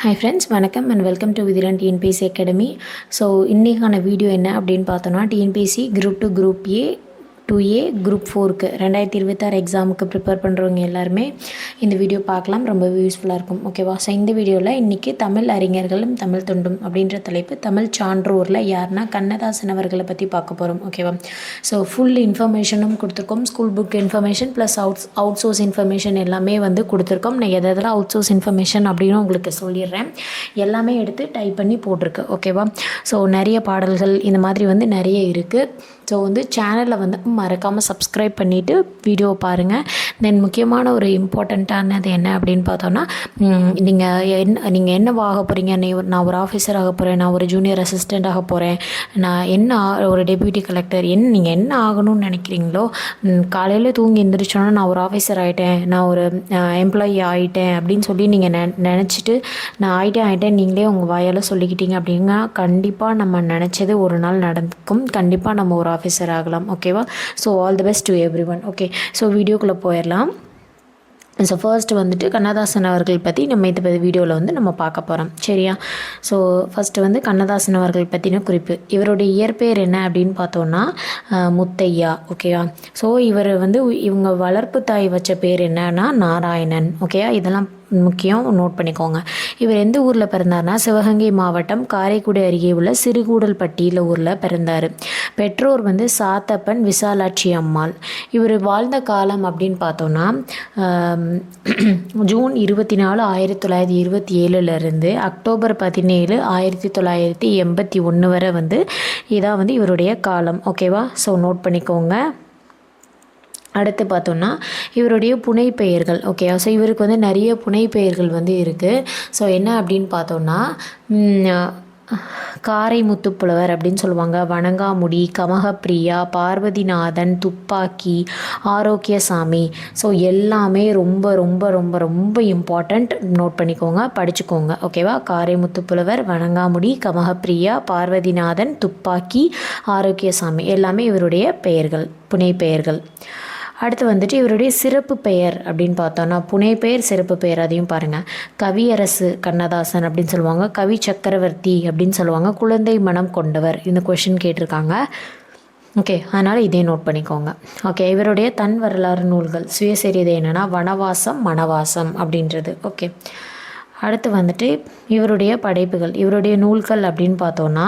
Hi friends, வணக்கம் and welcome to Vidhiran TNPSC academy. So இன்றைக்கான video என்ன அப்படின்னு பார்த்தோன்னா, TNPSC group 2 group A 2A group 4க்கு 2026 எக்ஸாமுக்கு ப்ரிப்பேர் பண்ணுறவங்க எல்லாருமே இந்த வீடியோ பார்க்கலாம், ரொம்பவே யூஸ்ஃபுல்லாக இருக்கும். ஓகேவா? ஸோ இந்த வீடியோவில் இன்றைக்கி தமிழ் அறிஞர்களும் தமிழ் தொண்டும் அப்படின்ற தலைப்பு, தமிழ் சான்றோரில் யாருன்னா கண்ணதாசன் அவர்களை பற்றி பார்க்க போகிறோம். ஓகேவா? ஸோ ஃபுல் இன்ஃபர்மேஷனும் கொடுத்துருக்கோம். School book information plus out source information எல்லாமே கொடுத்துருக்கோம். நான் எதெல்லாம் அவுட் சோர்ஸ் இன்ஃபர்மேஷன் அப்படின்னு உங்களுக்கு சொல்லிடுறேன். எல்லாமே எடுத்து டைப் பண்ணி போட்டிருக்கு. ஓகேவா? ஸோ நிறைய பாடல்கள் இந்த மாதிரி நிறைய இருக்குது. ஸோ சேனலை மறக்காமல் சப்ஸ்கிரைப் பண்ணிவிட்டு வீடியோவை பாருங்கள். தென் முக்கியமான ஒரு இம்பார்ட்டண்ட்டானது என்ன அப்படின்னு பார்த்தோன்னா, நீங்கள் என்ன ஆக போகிறீங்க, நான் ஒரு ஆஃபீஸர் ஆக போகிறேன், நான் ஒரு ஜூனியர் அசிஸ்டண்ட் ஆக போகிறேன், நான் என்ன ஒரு டெப்யூட்டி கலெக்டர், நீங்கள் என்ன ஆகணும்னு நினைக்கிறீங்களோ, காலையில் தூங்கி எழுந்திரிச்சோன்னா நான் ஒரு ஆஃபீஸர் ஆகிட்டேன், நான் ஒரு எம்ப்ளாயி ஆகிட்டேன் அப்படின்னு சொல்லி நீங்கள் நினச்சிட்டு நான் ஆகிட்டேன் நீங்களே உங்கள் வாயால் சொல்லிக்கிட்டீங்க அப்படின்னா கண்டிப்பாக நம்ம நினச்சது ஒரு நாள் நடக்கும். கண்டிப்பாக நம்ம ஒரு ஆஃபீஸர் ஆகலாம். ஓகேவா? So all the best to every one. Okay, so வீடியோக்குள்ளே போயிடலாம். ஸோ ஃபர்ஸ்ட்டு கண்ணதாசன் அவர்கள் பற்றி நம்ம இந்த வீடியோவில் நம்ம பார்க்க போகிறோம். சரியா? ஸோ ஃபஸ்ட்டு கண்ணதாசன் அவர்கள் பற்றின குறிப்பு. இவருடைய இயற்பெயர் என்ன அப்படின்னு பார்த்தோன்னா முத்தையா. ஓகேவா? ஸோ இவர் இவங்க வளர்ப்பு தாய் வச்ச பேர் என்னன்னா நாராயணன். ஓகேயா? இதெல்லாம் முக்கியம், நோட் பண்ணிக்கோங்க. இவர் எந்த ஊரில் பிறந்தார்னா சிவகங்கை மாவட்டம் காரைக்குடி அருகே உள்ள சிறுகூடல்பட்டியில் ஊரில் பிறந்தார். பெற்றோர் சாத்தப்பன், விசாலாட்சி அம்மாள். இவர் வாழ்ந்த காலம் அப்படின்னு பார்த்தோன்னா ஜூன் 24, 1927 அக்டோபர் 17, 1981 வரை இதான் இவருடைய காலம். ஓகேவா? ஸோ நோட் பண்ணிக்கோங்க. அடுத்து பார்த்தோன்னா இவருடைய புனைப்பெயர்கள். ஓகே, ஸோ இவருக்கு நிறைய புனைப்பெயர்கள் இருக்குது. ஸோ என்ன அப்படின்னு பார்த்தோன்னா காரைமுத்துப்புலவர் அப்படின்னு சொல்லுவாங்க, வணங்காமுடி, கமகப்பிரியா, பார்வதிநாதன், துப்பாக்கி, ஆரோக்கியசாமி. ஸோ எல்லாமே ரொம்ப ரொம்ப ரொம்ப ரொம்ப இம்பார்ட்டண்ட். நோட் பண்ணிக்கோங்க, படிச்சுக்கோங்க. ஓகேவா? காரைமுத்துப்புலவர், வணங்காமுடி, கமகப்பிரியா, பார்வதிநாதன், துப்பாக்கி, ஆரோக்கியசாமி எல்லாமே இவருடைய பெயர்கள், புனைப்பெயர்கள். அடுத்து இவருடைய சிறப்பு பெயர் அப்படின்னு பார்த்தோன்னா புனைப்பெயர், சிறப்பு பெயர் அதையும் பாருங்கள். கவியரசு கண்ணதாசன் அப்படின்னு சொல்லுவாங்க, கவி சக்கரவர்த்தி அப்படின்னு சொல்லுவாங்க, குழந்தை மனம் கொண்டவர். இந்த கொஷின் கேட்டிருக்காங்க. ஓகே, அதனால் இதே நோட் பண்ணிக்கோங்க. ஓகே, இவருடைய தன் வரலாறு நூல்கள் சுயசரிதை என்னென்னா வனவாசம், மனவாசம் அப்படின்றது. ஓகே, அடுத்து இவருடைய படைப்புகள், இவருடைய நூல்கள் அப்படின்னு பார்த்தோன்னா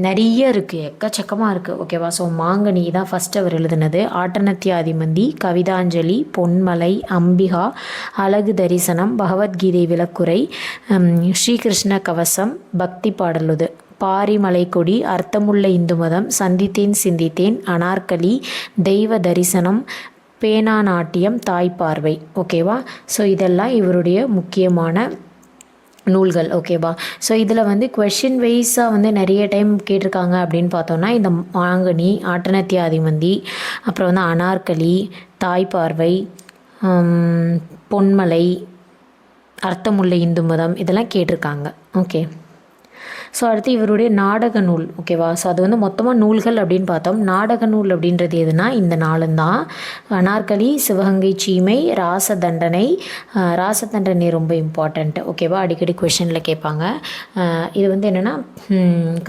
நிறைய இருக்குது, எக்கச்சக்கமாக இருக்குது. ஓகேவா? ஸோ மாங்கனி தான் ஃபஸ்ட்டு அவர் எழுதுனது. ஆட்டனத்தியாதிமந்தி, கவிதாஞ்சலி, பொன்மலை, அம்பிகா, அழகு தரிசனம், பகவத்கீதை விளக்குரை, ஸ்ரீகிருஷ்ண கவசம், பக்தி பாடலுது, பாரிமலைக்கொடி, அர்த்தமுள்ள இந்து மதம், சந்தித்தேன் சிந்தித்தேன், அனார்கலி, தெய்வ தரிசனம், பேனா நாட்டியம், தாய்ப்பார்வை. ஓகேவா? ஸோ இதெல்லாம் இவருடைய முக்கியமான நூல்கள். ஓகேவா? ஸோ இதில் கொஷின் வைஸாக நிறைய டைம் கேட்டிருக்காங்க அப்படின்னு பார்த்தோன்னா இந்த மாங்கனி, ஆட்டனத்தியாதிமந்தி, அப்புறம் அனார்கலி, தாய்ப்பார்வை, பொன்மலை, அர்த்தமுள்ள இந்து மதம் இதெல்லாம் கேட்டிருக்காங்க. ஓகே, ஸோ அடுத்து இவருடைய நாடக நூல். ஓகேவா? ஸோ அது மொத்தமாக நூல்கள் அப்படின்னு பார்த்தோம். நாடக நூல் அப்படின்றது எதுனா இந்த நாளும் தான். அனார்கலி, சிவகங்கை சீமை, ராசதண்டனை. ராசதண்டனை ரொம்ப இம்பார்ட்டண்ட். ஓகேவா? அடிக்கடி கொஷனில் கேட்பாங்க. இது என்னென்னா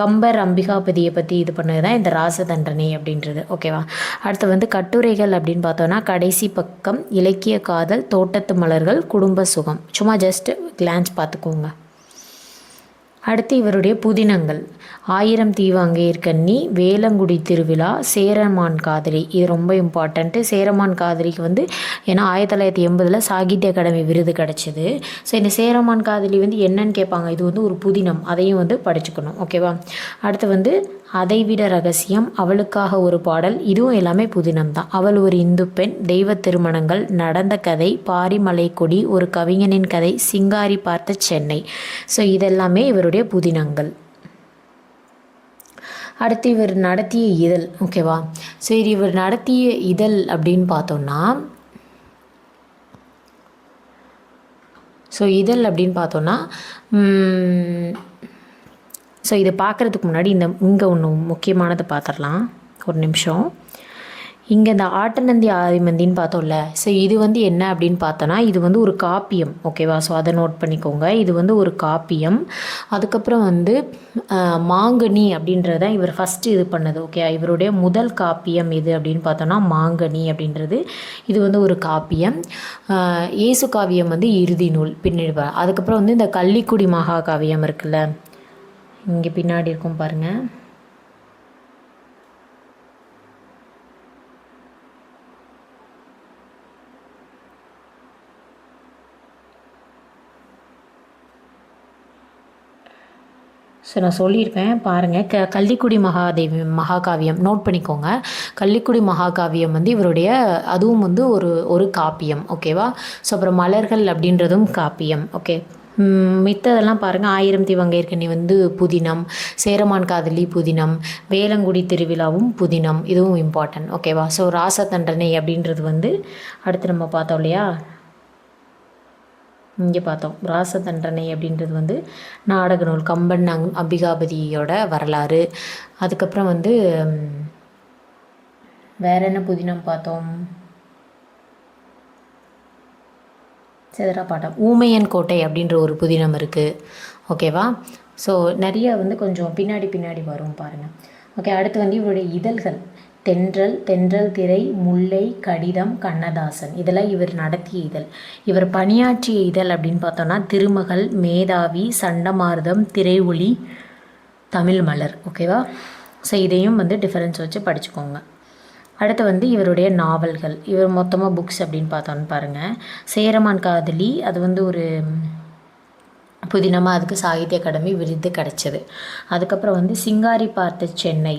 கம்பர் அம்பிகாபதியை பற்றி இது பண்ணது தான் இந்த ராசதண்டனை அப்படின்றது. ஓகேவா? அடுத்து கட்டுரைகள் அப்படின்னு பார்த்தோன்னா கடைசி பக்கம், இலக்கிய காதல், தோட்டத்து மலர்கள், குடும்ப சுகம். சும்மா ஜஸ்ட் கிளான்ஸ் பார்த்துக்கோங்க. அடுத்து இவருடைய புதினங்கள், ஆயிரம் தீவாங்கையர் கன்னி, வேலங்குடி திருவிழா, சேரமான் காதலி. இது ரொம்ப இம்பார்ட்டண்ட்டு. சேரமான் காதலிக்கு ஏன்னா 1980 சாகித்ய அகாடமி விருது கிடச்சிது. ஸோ இந்த சேரமான் காதலி என்னன்னு கேட்பாங்க. இது ஒரு புதினம், அதையும் படிச்சுக்கணும். ஓகேவா? அடுத்து அதைவிட ரகசியம், அவளுக்காக ஒரு பாடல். இதுவும் எல்லாமே புதினம் தான். அவள் ஒரு இந்து பெண், தெய்வ திருமணங்கள், நடந்த கதை, பாரிமலைக்கொடி, ஒரு கவிஞனின் கதை, சிங்காரி பார்த்த சென்னை. ஸோ இதெல்லாமே இவருடைய புதினங்கள். அடுத்து இவர் நடத்திய இதழ். ஓகேவா? சரி, இவர் நடத்திய இதழ் அப்படின்னு பார்த்தோன்னா ஸோ இதை பார்க்குறதுக்கு முன்னாடி இங்கே ஒன்று முக்கியமானதை பார்த்துடலாம். ஒரு நிமிஷம். இங்கே இந்த ஆட்டநந்தி ஆதிமந்தின்னு பார்த்தோம்ல, ஸோ இது வந்து என்ன அப்படின்னு பார்த்தோன்னா இது வந்து ஒரு காப்பியம். ஓகேவா? ஸோ அதை நோட் பண்ணிக்கோங்க. இது வந்து ஒரு காப்பியம். அதுக்கப்புறம் வந்து மாங்கனி அப்படின்றது தான் இவர் ஃபஸ்ட்டு இது பண்ணது. ஓகே, இவருடைய முதல் காப்பியம் இது அப்படின்னு பார்த்தோன்னா மாங்கனி அப்படின்றது இது வந்து ஒரு காப்பியம். இயேசு காவியம் வந்து இறுதி நூல் பின்னாடி. அதுக்கப்புறம் வந்து இந்த கள்ளிக்குடி மகாகாவியம் இருக்குல்ல, இங்கே பின்னாடி இருக்கும் பாருங்கள். ஸோ நான் சொல்லியிருப்பேன் பாருங்கள். கள்ளிக்குடி மகாகாவியம் நோட் பண்ணிக்கோங்க. கள்ளிக்குடி மகாகாவியம் வந்து இவருடைய அதுவும் வந்து ஒரு காப்பியம். ஓகேவா? ஸோ அப்புறம் மலர்கள் அப்படின்றதும் காப்பியம். ஓகே, மித்ததெல்லாம் பாருங்கள். ஆயிரம் தீவங்கையர்கனி வந்து புதினம், சேரமான் காதலி புதினம், வேலங்குடி திருவிழாவும் புதினம், இதுவும் இம்பார்ட்டன்ட். ஓகேவா? ஸோ ராசதண்டனை அப்படின்றது வந்து அடுத்து நம்ம பார்த்தோம் இல்லையா, இங்கே பார்த்தோம். ராசதண்டனை அப்படின்றது வந்து நாடக நூல், கம்பன் அம்பிகாபதியோட வரலாறு. அதுக்கப்புறம் வந்து வேற என்ன புதினம் பார்த்தோம்? சிதறாப்பாட்டம், ஊமையன் கோட்டை அப்படின்ற ஒரு புதினம் இருக்குது. ஓகேவா? ஸோ நிறைய வந்து கொஞ்சம் பின்னாடி வரும் பாருங்கள். ஓகே, அடுத்து வந்து இவருடைய இதழ்கள் தென்றல், தென்றல் திரை, முல்லை, கடிதம், கண்ணதாசன், இதெல்லாம் இவர் நடத்திய இதழ். இவர் பணியாற்றிய இதழ் அப்படின்னு பார்த்தோன்னா திருமகள், மேதாவி, சண்டமாருதம், திரை ஒளி, தமிழ் மலர். ஓகேவா? ஸோ இதையும் வந்து டிஃபரன்ஸ் வச்சு படிச்சுக்கோங்க. அடுத்து வந்து இவருடைய நாவல்கள், இவர் மொத்தமாக புக்ஸ் அப்படின்னு பார்த்தோன்னு பாருங்கள். சேரமான் காதலி அது வந்து ஒரு புதினமாக, அதுக்கு சாகித்ய அகாடமி விருது கிடச்சிது. அதுக்கப்புறம் வந்து சிங்காரி பார்த்த சென்னை,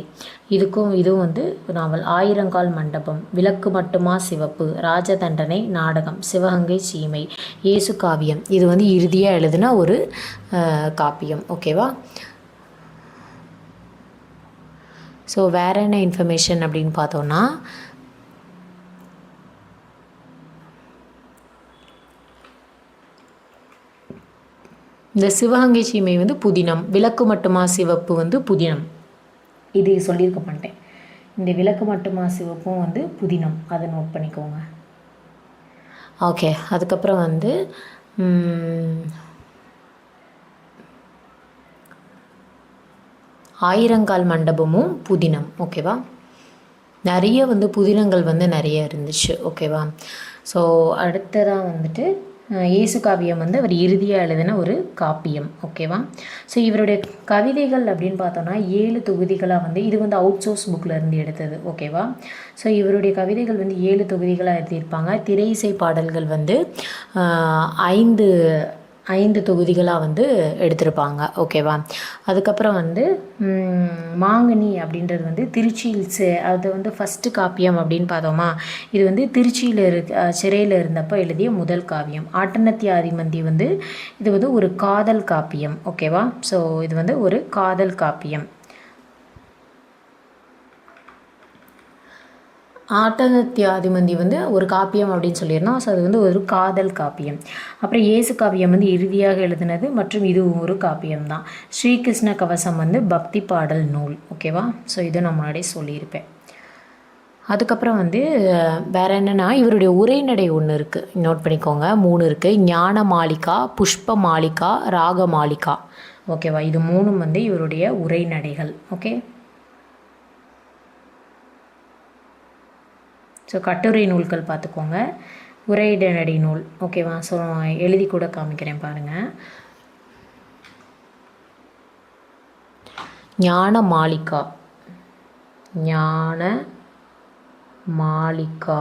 இதுவும் வந்து நாவல். ஆயிரங்கால் மண்டபம், விளக்கு மட்டுமா சிவப்பு, ராஜதண்டனை நாடகம், சிவகங்கை சீமை, இயேசு காவியம், இது வந்து இறுதியாக எழுதின ஒரு காப்பியம். ஓகேவா? ஸோ வேறு என்ன இன்ஃபர்மேஷன் அப்படின்னு பார்த்தோன்னா, இந்த சிவகங்கை சீமை வந்து புதினம், விளக்கு மட்டுமா சிவப்பு வந்து புதினம், இது சொல்லியிருக்க மாட்டேன். இந்த விளக்கு மட்டுமா சிவப்பும் வந்து புதினம், அதை நோட் பண்ணிக்கோங்க. ஓகே, அதுக்கப்புறம் வந்து ஆயிரங்கால் மண்டபமும் புதினம். ஓகேவா? நிறைய வந்து புதினங்கள் வந்து நிறைய இருந்துச்சு. ஓகேவா? ஸோ அடுத்ததாக வந்துட்டு இயேசு காவியம் வந்து அவர் இறுதியாக எழுதின ஒரு காப்பியம். ஓகேவா? ஸோ இவருடைய கவிதைகள் அப்படின்னு பார்த்தோன்னா 7 தொகுதிகளாக வந்து இது வந்து அவுட் சோர்ஸ் புக்கில் இருந்து எடுத்தது. ஓகேவா? ஸோ இவருடைய கவிதைகள் வந்து 7 தொகுதிகளாக எழுதியிருப்பாங்க. திரை இசை பாடல்கள் வந்து 5 தொகுதிகளாக வந்து எடுத்திருப்பாங்க. ஓகேவா? அதுக்கப்புறம் வந்து மாங்கனி அப்படின்றது வந்து திருச்சியில் அது வந்து ஃபஸ்ட்டு காப்பியம் அப்படின்னு பார்த்தோமா, இது வந்து திருச்சியில் சிறையில் இருந்தப்போ எழுதிய முதல் காவியம். ஆட்டநந்தி ஆதிமந்தி வந்து இது வந்து ஒரு காதல் காப்பியம். ஓகேவா? ஸோ இது வந்து ஒரு காதல் காப்பியம். ஆட்டநந்தி ஆதிமந்தி வந்து ஒரு காப்பியம் அப்படின்னு சொல்லியிருந்தோம். ஸோ அது வந்து ஒரு காதல் காப்பியம். அப்புறம் இயேசு காவியம் வந்து இறுதியாக எழுதினது மற்றும் இது ஒரு காப்பியம் தான். ஸ்ரீகிருஷ்ண கவசம் வந்து பக்தி பாடல் நூல். ஓகேவா? ஸோ இது நான் முன்னாடியே சொல்லியிருப்பேன். அதுக்கப்புறம் வந்து வேறு என்னென்னா இவருடைய உரைநடை ஒன்று இருக்குது, நோட் பண்ணிக்கோங்க. 3 இருக்குது. ஞான மாளிகா, புஷ்ப மாளிகா, ராக மாளிகா. ஓகேவா? இது 3ம் வந்து இவருடைய உரைநடைகள். ஓகே, ஸோ கட்டுரை நூல்கள் பார்த்துக்கோங்க. உரைநடை நூல். ஓகேவா? ஸோ எழுதி கூட காமிக்கிறேன் பாருங்கள். ஞான மாளிகா, ஞான மாளிகா,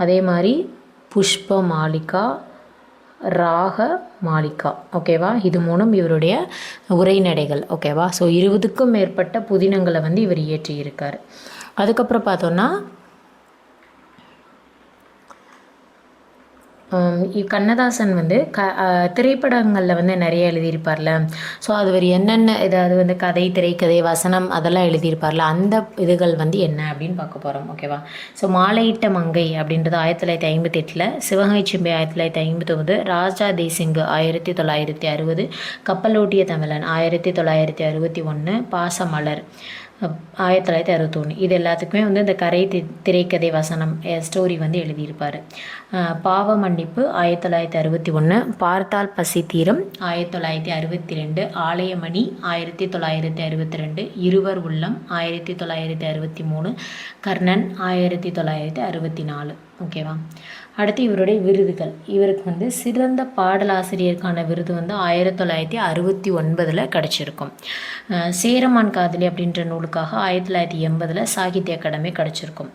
அதே மாதிரி புஷ்ப மாளிகா, ராக மாளிகா. ஓகேவா? இது 3ம் இவருடைய உரைநடைகள். ஓகேவா? ஸோ 20க்கும் மேற்பட்ட புதினங்களை வந்து இவர் இயற்றியிருக்கார். அதுக்கப்புறம் பார்த்தோன்னா கண்ணதாசன் வந்து திரைப்படங்களில் வந்து நிறைய எழுதியிருப்பார்ல. ஸோ அது ஒரு என்னென்ன ஏதாவது வந்து கதை, திரைக்கதை, வசனம் அதெல்லாம் எழுதியிருப்பார்ல, அந்த இதுகள் வந்து என்ன அப்படின்னு பார்க்க போகிறோம். ஓகேவா? ஸோ மாலையிட்ட மங்கை அப்படின்றது 1958, சிவகங்கை சீமை 1959, ராஜா தேசிங்கு 1960, கப்பலோட்டிய தமிழன் 1961, பாசமலர் 1961. இது எல்லாத்துக்குமே வந்து இந்த கரை திரைக்கதை வசனம் ஸ்டோரி வந்து எழுதியிருப்பார். பாவ மன்னிப்பு 1961, பார்த்தால் பசி தீரும் 1962, ஆலயமணி 1962, இருவர் உள்ளம் 1963, கர்ணன் 1964. ஓகேவா. அடுத்து இவருடைய விருதுகள். இவருக்கு வந்து சிறந்த பாடலாசிரியருக்கான விருது வந்து 1969 கிடச்சிருக்கும். சேரமான் காதலி அப்படின்ற நூலுக்காக 1980 சாகித்ய அகாடமி கிடச்சிருக்கும்.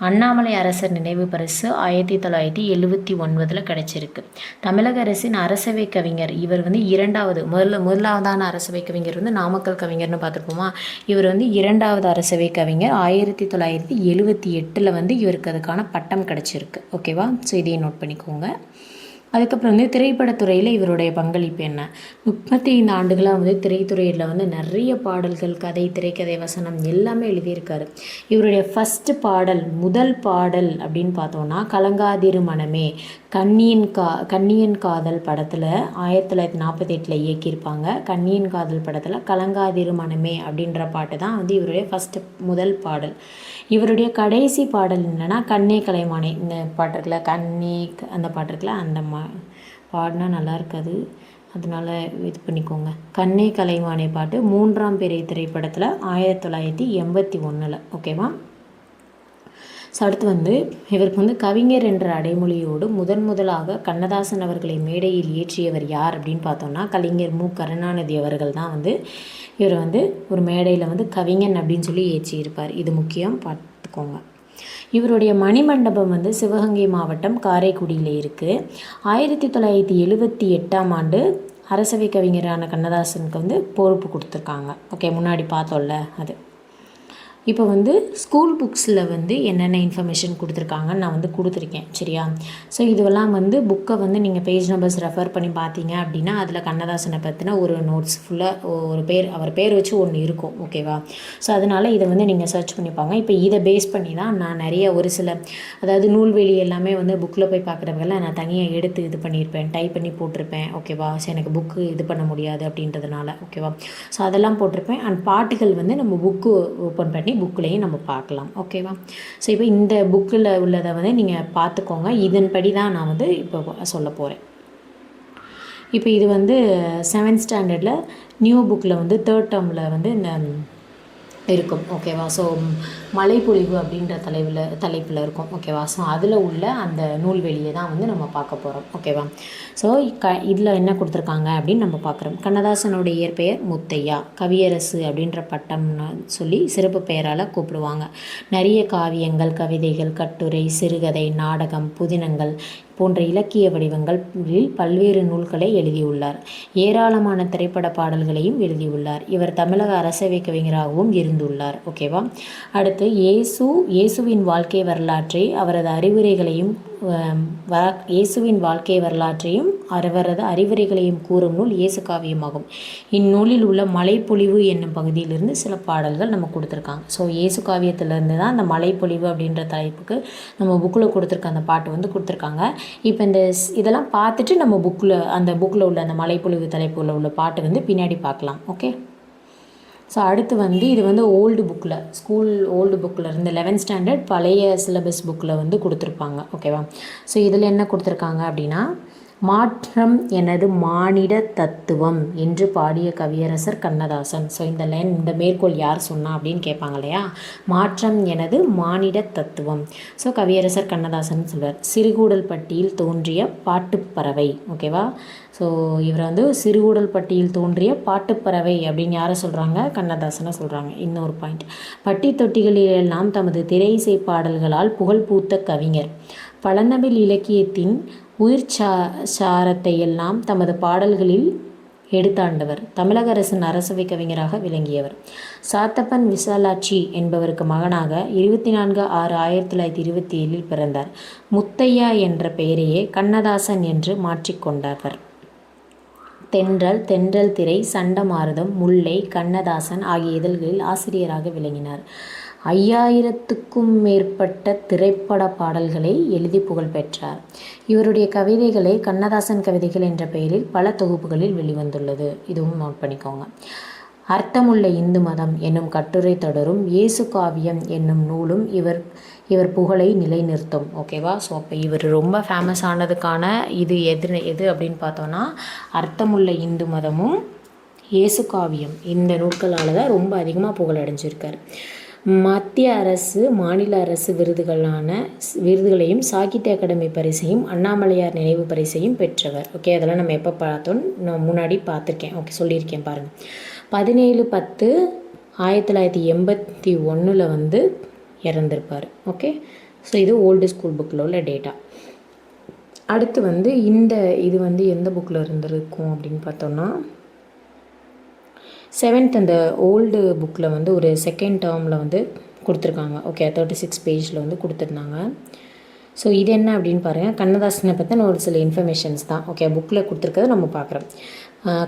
அண்ணாமலை அரசர் நினைவு பரிசு 1979 கிடச்சிருக்கு. தமிழக அரசின் அரசவை கவிஞர் இவர் வந்து முதலாவதான அரசவை கவிஞர் வந்து நாமக்கல் கவிஞர்னு பார்த்துருப்போமா. இவர் வந்து 2வது அரசவை கவிஞர் 1978 வந்து இவருக்கு அதுக்கான பட்டம் கிடச்சிருக்கு. ஓகேவா. ஸோ இதையும் நோட் பண்ணிக்கோங்க. அதுக்கப்புறம் வந்து திரைப்படத்துறையில் இவருடைய பங்களிப்பு என்ன? 35 ஆண்டுகளாக வந்து திரைத்துறையில் வந்து நிறைய பாடல்கள், கதை, திரைக்கதை, வசனம் எல்லாமே எழுதியிருக்காரு. இவருடைய முதல் பாடல் அப்படின்னு பார்த்தோன்னா கலங்காதிரு மனமே, கன்னியன் காதல் படத்தில் 1948 இயக்கியிருப்பாங்க. கன்னியன் காதல் படத்தில் கலங்காதிரு மனமே அப்படின்ற பாட்டு தான் வந்து இவருடைய முதல் பாடல். இவருடைய கடைசி பாடல் என்னென்னா கண்ணே கலைமானே, இந்த பாட்டு இருக்குல்ல, அந்த பாட்டு இருக்குல்ல, அந்த பாடினா நல்லா இருக்காது, அதனால் இது பண்ணிக்கோங்க. கண்ணே கலைமானே பாட்டு 3ஆம் பிறை திரைப்படத்தில் 1981. ஓகேவா. ஸோ அடுத்து வந்து இவருக்கு வந்து கவிஞர் என்ற அடைமொழியோடு முதலாக கண்ணதாசன் அவர்களை மேடையில் ஏற்றியவர் யார் அப்படின்னு பார்த்தோம்னா கலைஞர் மு. கருணாநிதி அவர்கள் தான் வந்து இவர் வந்து ஒரு மேடையில் வந்து கவிஞன் அப்படின்னு சொல்லி ஏற்றியிருப்பார். இது முக்கியம், பார்த்துக்கோங்க. இவருடைய மணிமண்டபம் வந்து சிவகங்கை மாவட்டம் காரைக்குடியில் இருக்குது. 1978 ஆண்டு அரசவை கவிஞரான கண்ணதாசனுக்கு வந்து பொறுப்பு கொடுத்துருக்காங்க. ஓகே, முன்னாடி பார்த்தோம்ல அது. இப்போ வந்து ஸ்கூல் புக்ஸில் வந்து என்னென்ன இன்ஃபர்மேஷன் கொடுத்துருக்காங்கன்னு நான் வந்து கொடுத்துருக்கேன். சரியா. ஸோ இதுவெல்லாம் வந்து புக்கை வந்து நீங்கள் பேஜ் நம்பர்ஸ் ரெஃபர் பண்ணி பார்த்தீங்க அப்படின்னா அதில் கண்ணதாசனை பற்றின ஒரு நோட்ஸ் ஃபுல்லாக அவர் பேர் வச்சு ஒன்று இருக்கும். ஓகேவா. ஸோ அதனால் இதை வந்து நீங்கள் சர்ச் பண்ணிப்பாங்க. இப்போ இதை பேஸ் பண்ணி தான் நான் நிறைய ஒரு சில அதாவது நூல்வெளி எல்லாமே வந்து புக்கில் போய் பார்க்குறவங்கெல்லாம் நான் தனியாக எடுத்து இது பண்ணியிருப்பேன், டைப் பண்ணி போட்டிருப்பேன். ஓகேவா. ஸோ எனக்கு புக்கு இது பண்ண முடியாது அப்படின்றதுனால. ஓகேவா. ஸோ அதெல்லாம் போட்டிருப்பேன். அண்ட் பாட்டுகள் வந்து நம்ம புக்கு ஓப்பன் பண்ணி புக்கிலையும் நம்ம பார்க்கலாம். ஓகேவா. ஸோ இப்போ இந்த புக்கில் உள்ளதை வந்து நீங்கள் பார்த்துக்கோங்க. இதன்படி தான் நான் வந்து இப்போ சொல்ல போகிறேன். இப்போ இது வந்து 7th ஸ்டாண்டர்டில் நியூ புக்கில் வந்து 3rd டேர்மில் வந்து இந்த இருக்கும். ஓகேவா. ஸோ மழைப்பொழிவு அப்படின்ற தலைப்பில் இருக்கும். ஓகேவா. ஸோ அதில் உள்ள அந்த நூல்வெளியை தான் வந்து நம்ம பார்க்க போகிறோம். ஓகேவா. ஸோ இதில் என்ன கொடுத்துருக்காங்க அப்படின்னு நம்ம பார்க்குறோம். கண்ணதாசனுடைய இயற்பெயர் முத்தையா, கவியரசு அப்படின்ற பட்டம்னு சொல்லி சிறப்பு பெயரால் கூப்பிடுவாங்க. நிறைய காவியங்கள், கவிதைகள், கட்டுரை, சிறுகதை, நாடகம், புதினங்கள் போன்ற இலக்கிய வடிவங்களில் பல்வேறு நூல்களை எழுதியுள்ளார். ஏராளமான திரைப்பட பாடல்களையும் எழுதியுள்ளார். இவர் தமிழக அரசவை கவிஞராகவும் இருந்துள்ளார். ஓகேவா. அடுத்து இயேசுவின் வாழ்க்கை வரலாற்றை அவரது அறிவுரைகளையும் அவரது அறிவுரைகளையும் கூறும் நூல் இயேசு காவியமாகும். இந்நூலில் உள்ள மழைப்பொழிவு என்னும் பகுதியிலிருந்து சில பாடல்கள் நம்ம கொடுத்துருக்காங்க. ஸோ இயேசு காவியத்திலேருந்து தான் அந்த மழைப்பொழிவு அப்படின்ற தலைப்புக்கு நம்ம புக்கில் கொடுத்துருக்க அந்த பாட்டு வந்து கொடுத்துருக்காங்க. இப்போ இதெல்லாம் பார்த்துட்டு நம்ம புக்கில் உள்ள அந்த மழைப்பொழிவு தலைப்பில் உள்ள பாட்டு வந்து பின்னாடி பார்க்கலாம். ஓகே. ஸோ அடுத்து வந்து இது வந்து ஓல்டு புக்கில் இருந்து 11th ஸ்டாண்டர்ட் பழைய சிலபஸ் புக்கில் வந்து கொடுத்துருப்பாங்க. ஓகேவா. ஸோ இதில் என்ன கொடுத்துருக்காங்க அப்படின்னா மாற்றம் எனது மானிட தத்துவம் என்று பாடிய கவியரசர் கண்ணதாசன். ஸோ இந்த மேற்கோள் யார் சொன்னா அப்படின்னு கேட்பாங்க இல்லையா. மாற்றம் எனது மானிட தத்துவம். ஸோ கவியரசர் கண்ணதாசன் சொல்வார். சிறுகூடல்பட்டியில் தோன்றிய பாட்டுப்பறவை. ஓகேவா. ஸோ இவரை வந்து சிறுகூடல்பட்டியில் தோன்றிய பாட்டுப்பறவை அப்படின்னு யாரை சொல்கிறாங்க? கண்ணதாசனை சொல்கிறாங்க. இன்னொரு பாயிண்ட், பட்டி தொட்டிகளிலெல்லாம் தமது திரை இசை பாடல்களால் புகழ் பூத்த கவிஞர். பழந்தமிழ் இலக்கியத்தின் சாரத்தை எல்லாம் தமது பாடல்களில் எடுத்தாண்டவர். தமிழக அரசின் அரசவை கவிஞராக விளங்கியவர். சாத்தப்பன் விசாலாட்சி என்பவருக்கு மகனாக 24/6/1927 பிறந்தார். முத்தையா என்ற பெயரையே கண்ணதாசன் என்று மாற்றிக்கொண்டவர். தென்றல் திரை, சண்டமாருதம், முல்லை, கண்ணதாசன் ஆகிய இதழ்களில் ஆசிரியராக விளங்கினார். 5000க்கும் மேற்பட்ட திரைப்பட பாடல்களை எழுதி புகழ் பெற்றார். இவருடைய கவிதைகளை கண்ணதாசன் கவிதைகள் என்ற பெயரில் பல தொகுப்புகளில் வெளிவந்துள்ளது. இதுவும் நோட் பண்ணிக்கோங்க. அர்த்தமுள்ள இந்து மதம் என்னும் கட்டுரை தொடரும், இயேசு காவியம் என்னும் நூலும் இவர் புகழை நிலைநிறுத்தும். ஓகேவா? ஸோ அப்போ இவர் ரொம்ப ஃபேமஸ் ஆனதுக்கான இது எது அப்படின்னு பார்த்தோன்னா அர்த்தமுள்ள இந்து மதமும் இயேசு காவியம் இந்த நூல்களால் தான் ரொம்ப அதிகமாக புகழடைஞ்சிருக்கார். மத்திய அரசு மாநில அரசு விருதுகளையும் சாகித்ய அகாடமி பரிசையும் அண்ணாமலையார் நினைவு பரிசையும் பெற்றவர். ஓகே, அதெல்லாம் நம்ம எப்போ பார்த்தோன்னு நான் முன்னாடி பார்த்துருக்கேன். ஓகே, சொல்லியிருக்கேன் பாருங்கள். 17/10/1981 வந்து இறந்திருப்பார். ஓகே, ஸோ இது ஓல்டு ஸ்கூல் புக்கில் உள்ள டேட்டா. அடுத்து வந்து இது வந்து எந்த புக்கில் இருந்திருக்கும் அப்படின்னு பார்த்தோன்னா 7th அந்த ஓல்டு புக்கில் வந்து ஒரு செகண்ட் டேர்மில் வந்து கொடுத்துருக்காங்க. ஓகே, 36 பேஜில் வந்து கொடுத்துருந்தாங்க. ஸோ இது என்ன அப்படின்னு பாருங்கள், கண்ணதாசனை பற்றின ஒரு சில இன்ஃபர்மேஷன்ஸ் தான். ஓகே, புக்கில் கொடுத்துருக்கதை நம்ம பார்க்குறோம்.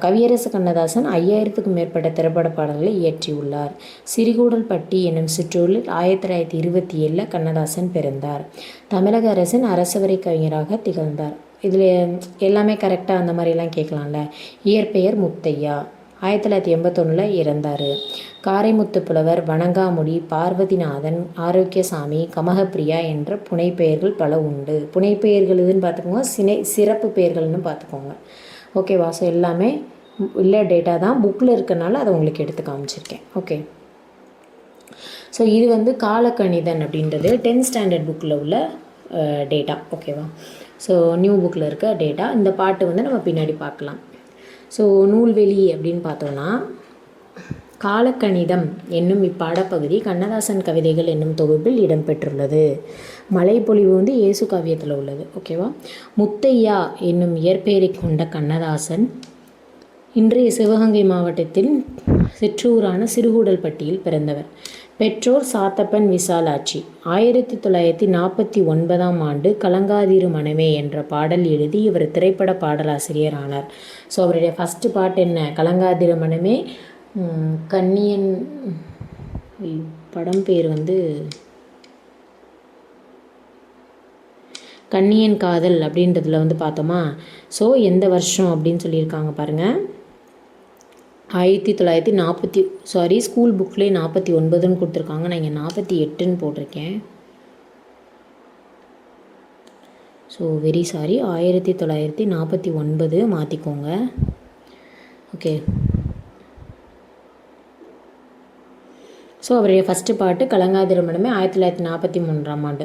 கவியரசு கண்ணதாசன் 5000க்கும் மேற்பட்ட திரைப்பட பாடல்களை இயற்றியுள்ளார். சிறுகூடல்பட்டி என்னும் சிற்றூரில் 1927 கண்ணதாசன் பிறந்தார். தமிழக அரசின் அரசவரை கவிஞராக திகழ்ந்தார். இதில் எல்லாமே கரெக்டாக அந்த மாதிரிலாம் கேட்கலாம்ல. இயற்பெயர் முத்தையா, 1981 இறந்தார். காரைமுத்து புலவர், வணங்காமுடி, பார்வதிநாதன், ஆரோக்கியசாமி, கமகப்பிரியா என்ற புனைப்பெயர்கள் பல உண்டு. புனைப்பெயர்கள் இதுன்னு பார்த்துக்கோங்க, சிறப்பு பெயர்கள்னு பார்த்துக்கோங்க. ஓகேவா? ஸோ எல்லாமே இல்லை டேட்டா தான் புக்கில் இருக்கனால அதை உங்களுக்கு எடுத்து காமிச்சிருக்கேன். ஓகே, ஸோ இது வந்து காலக்கணிதன் அப்படின்றது 10th ஸ்டாண்டர்ட் புக்கில் உள்ள டேட்டா. ஓகேவா? ஸோ நியூ புக்கில் இருக்க டேட்டா. இந்த பாட்டு வந்து நம்ம பின்னாடி பார்க்கலாம். ஸோ நூல்வெளி அப்படின்னு பார்த்தோன்னா காலக்கணிதம் என்னும் இப்பாடப்பகுதி கண்ணதாசன் கவிதைகள் என்னும் தொகுப்பில் இடம்பெற்றுள்ளது. மலைப்பொழிவு வந்து இயேசு காவியத்தில் உள்ளது. ஓகேவா? முத்தையா என்னும் இயற்பெயரை கொண்ட கண்ணதாசன் இன்றைய சிவகங்கை மாவட்டத்தின் சிற்றூரான சிறுகூடல்பட்டியில் பிறந்தவர். பெற்றோர் சாத்தப்பன் விசாலாட்சி. 1949 ஆண்டு கலங்காதிரு மனமே என்ற பாடல் எழுதி இவர் திரைப்பட பாடலாசிரியர் ஆனார். ஸோ அவருடைய ஃபஸ்ட்டு பாட்டு என்ன? கலங்காதிரு மனமே. கன்னியன் படம் பேர் வந்து கன்னியன் காதல் அப்படின்றதுல வந்து பார்த்தோமா. ஸோ எந்த வருஷம் அப்படின்னு சொல்லியிருக்காங்க பாருங்கள். 1940 ஸ்கூல் புக்லேயே 49ன்னு கொடுத்துருக்காங்க. நான் இங்கே 48ன்னு போட்டிருக்கேன். ஸோ வெரி சாரி, 1949 மாற்றிக்கோங்க. ஓகே, ஸோ அவருடைய ஃபஸ்ட்டு பாட்டு கலங்காதிரு மனமே 1943 ஆண்டு.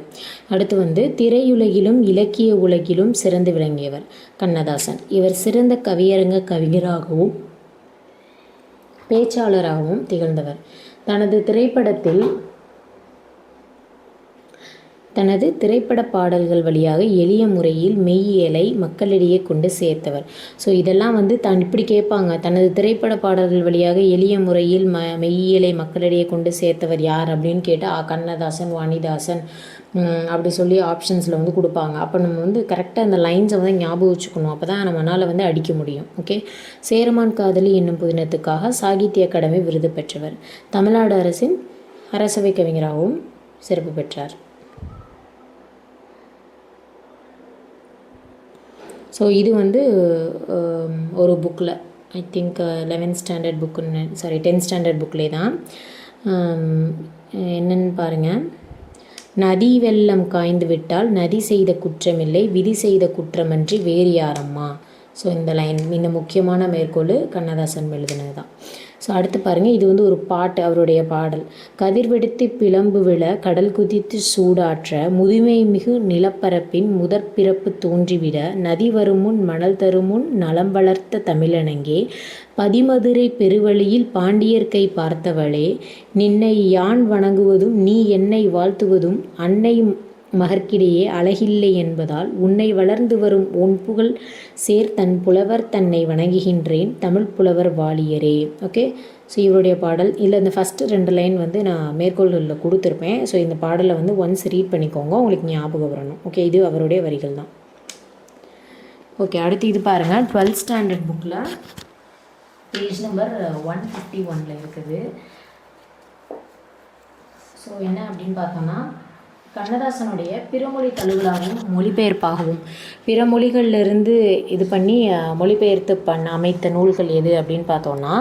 அடுத்து வந்து திரையுலகிலும் இலக்கிய உலகிலும் சிறந்து விளங்கியவர் கண்ணதாசன். இவர் சிறந்த கவியரங்க கவிஞராகவும் பேச்சாளராகவும் திகழ்ந்தவர். தனது திரைப்பட பாடல்கள் வழியாக எளிய முறையில் மெய்யியலை மக்களிடையே கொண்டு சேர்த்தவர். ஸோ இதெல்லாம் வந்து இப்படி கேட்பாங்க, தனது திரைப்பட பாடல்கள் வழியாக எளிய முறையில் மெய்யியலை மக்களிடையே கொண்டு சேர்த்தவர் யார் அப்படின்னு கேட்டால் கண்ணதாசன், வாணிதாசன் அப்படி சொல்லி ஆப்ஷன்ஸில் வந்து கொடுப்பாங்க. அப்போ நம்ம வந்து கரெக்டாக அந்த லைன்ஸை வந்து ஞாபகம் வச்சுக்கணும். அப்போ தான் நம்மளால் வந்து அடிக்க முடியும். ஓகே, சேரமான் காதலி என்னும் புதினத்துக்காக சாகித்ய அகாடமி விருது பெற்றவர். தமிழ்நாடு அரசின் அரசவை கவிஞராகவும் சிறப்பு பெற்றார். ஸோ இது வந்து ஒரு புக்கில் ஐ திங்க் 11th ஸ்டாண்டர்ட் புக்குன்னு 10th ஸ்டாண்டர்ட் புக்கிலே தான். என்னென்னு பாருங்கள். நதி வெள்ளம் காய்ந்து விட்டால் நதி செய்த குற்றமில்லை, விதி செய்த குற்றமன்றி வேறு யாரம்மா. ஸோ இந்த லைன், இந்த முக்கியமான மேற்கோள் கண்ணதாசன் எழுதினது தான். ஸோ அடுத்து பாருங்கள், இது வந்து ஒரு பாட்டு, அவருடைய பாடல். கதிர்வெடித்து பிளம்பு விழ கடல் குதித்து சூடாற்ற முதுமை மிகு நிலப்பரப்பின் முதற்பிறப்பு தோன்றிவிட நதி வருமுன் மணல் தருமுன் நலம் வளர்த்த தமிழனங்கே பதிமதுரை பெருவழியில் பாண்டியர்கை பார்த்தவளே நின்னை யான் வணங்குவதும் நீ என்னை வாழ்த்துவதும் அன்னை மகற்கிடையே அழகில்லை என்பதால் உன்னை வளர்ந்து வரும் உன் புகழ் சேர் தன் புலவர் தன்னை வணங்குகின்றேன் தமிழ் புலவர் வாலியரே. ஓகே, ஸோ இவருடைய பாடல். இல்லை இந்த ஃபஸ்ட்டு 2 லைன் வந்து நான் மேற்கோள்களில் கொடுத்துருப்பேன். ஸோ இந்த பாடலை வந்து ஒன்ஸ் ரீட் பண்ணிக்கோங்க, உங்களுக்கு ஞாபகம் வரணும். ஓகே, இது அவருடைய வரிகள் தான். ஓகே, அடுத்து இது பாருங்கள், 12th ஸ்டாண்டர்ட் புக்கில் பேஜ் நம்பர் 151 இருக்குது. ஸோ என்ன அப்படின்னு பார்த்தோன்னா கண்ணதாசனுடைய பிறமொழி தழுவலாகவும் மொழிபெயர்ப்பாகவும் பிற மொழிகளிலிருந்து இது பண்ணி மொழிபெயர்த்து அமைத்த நூல்கள் எது அப்படின்னு பார்த்தோன்னா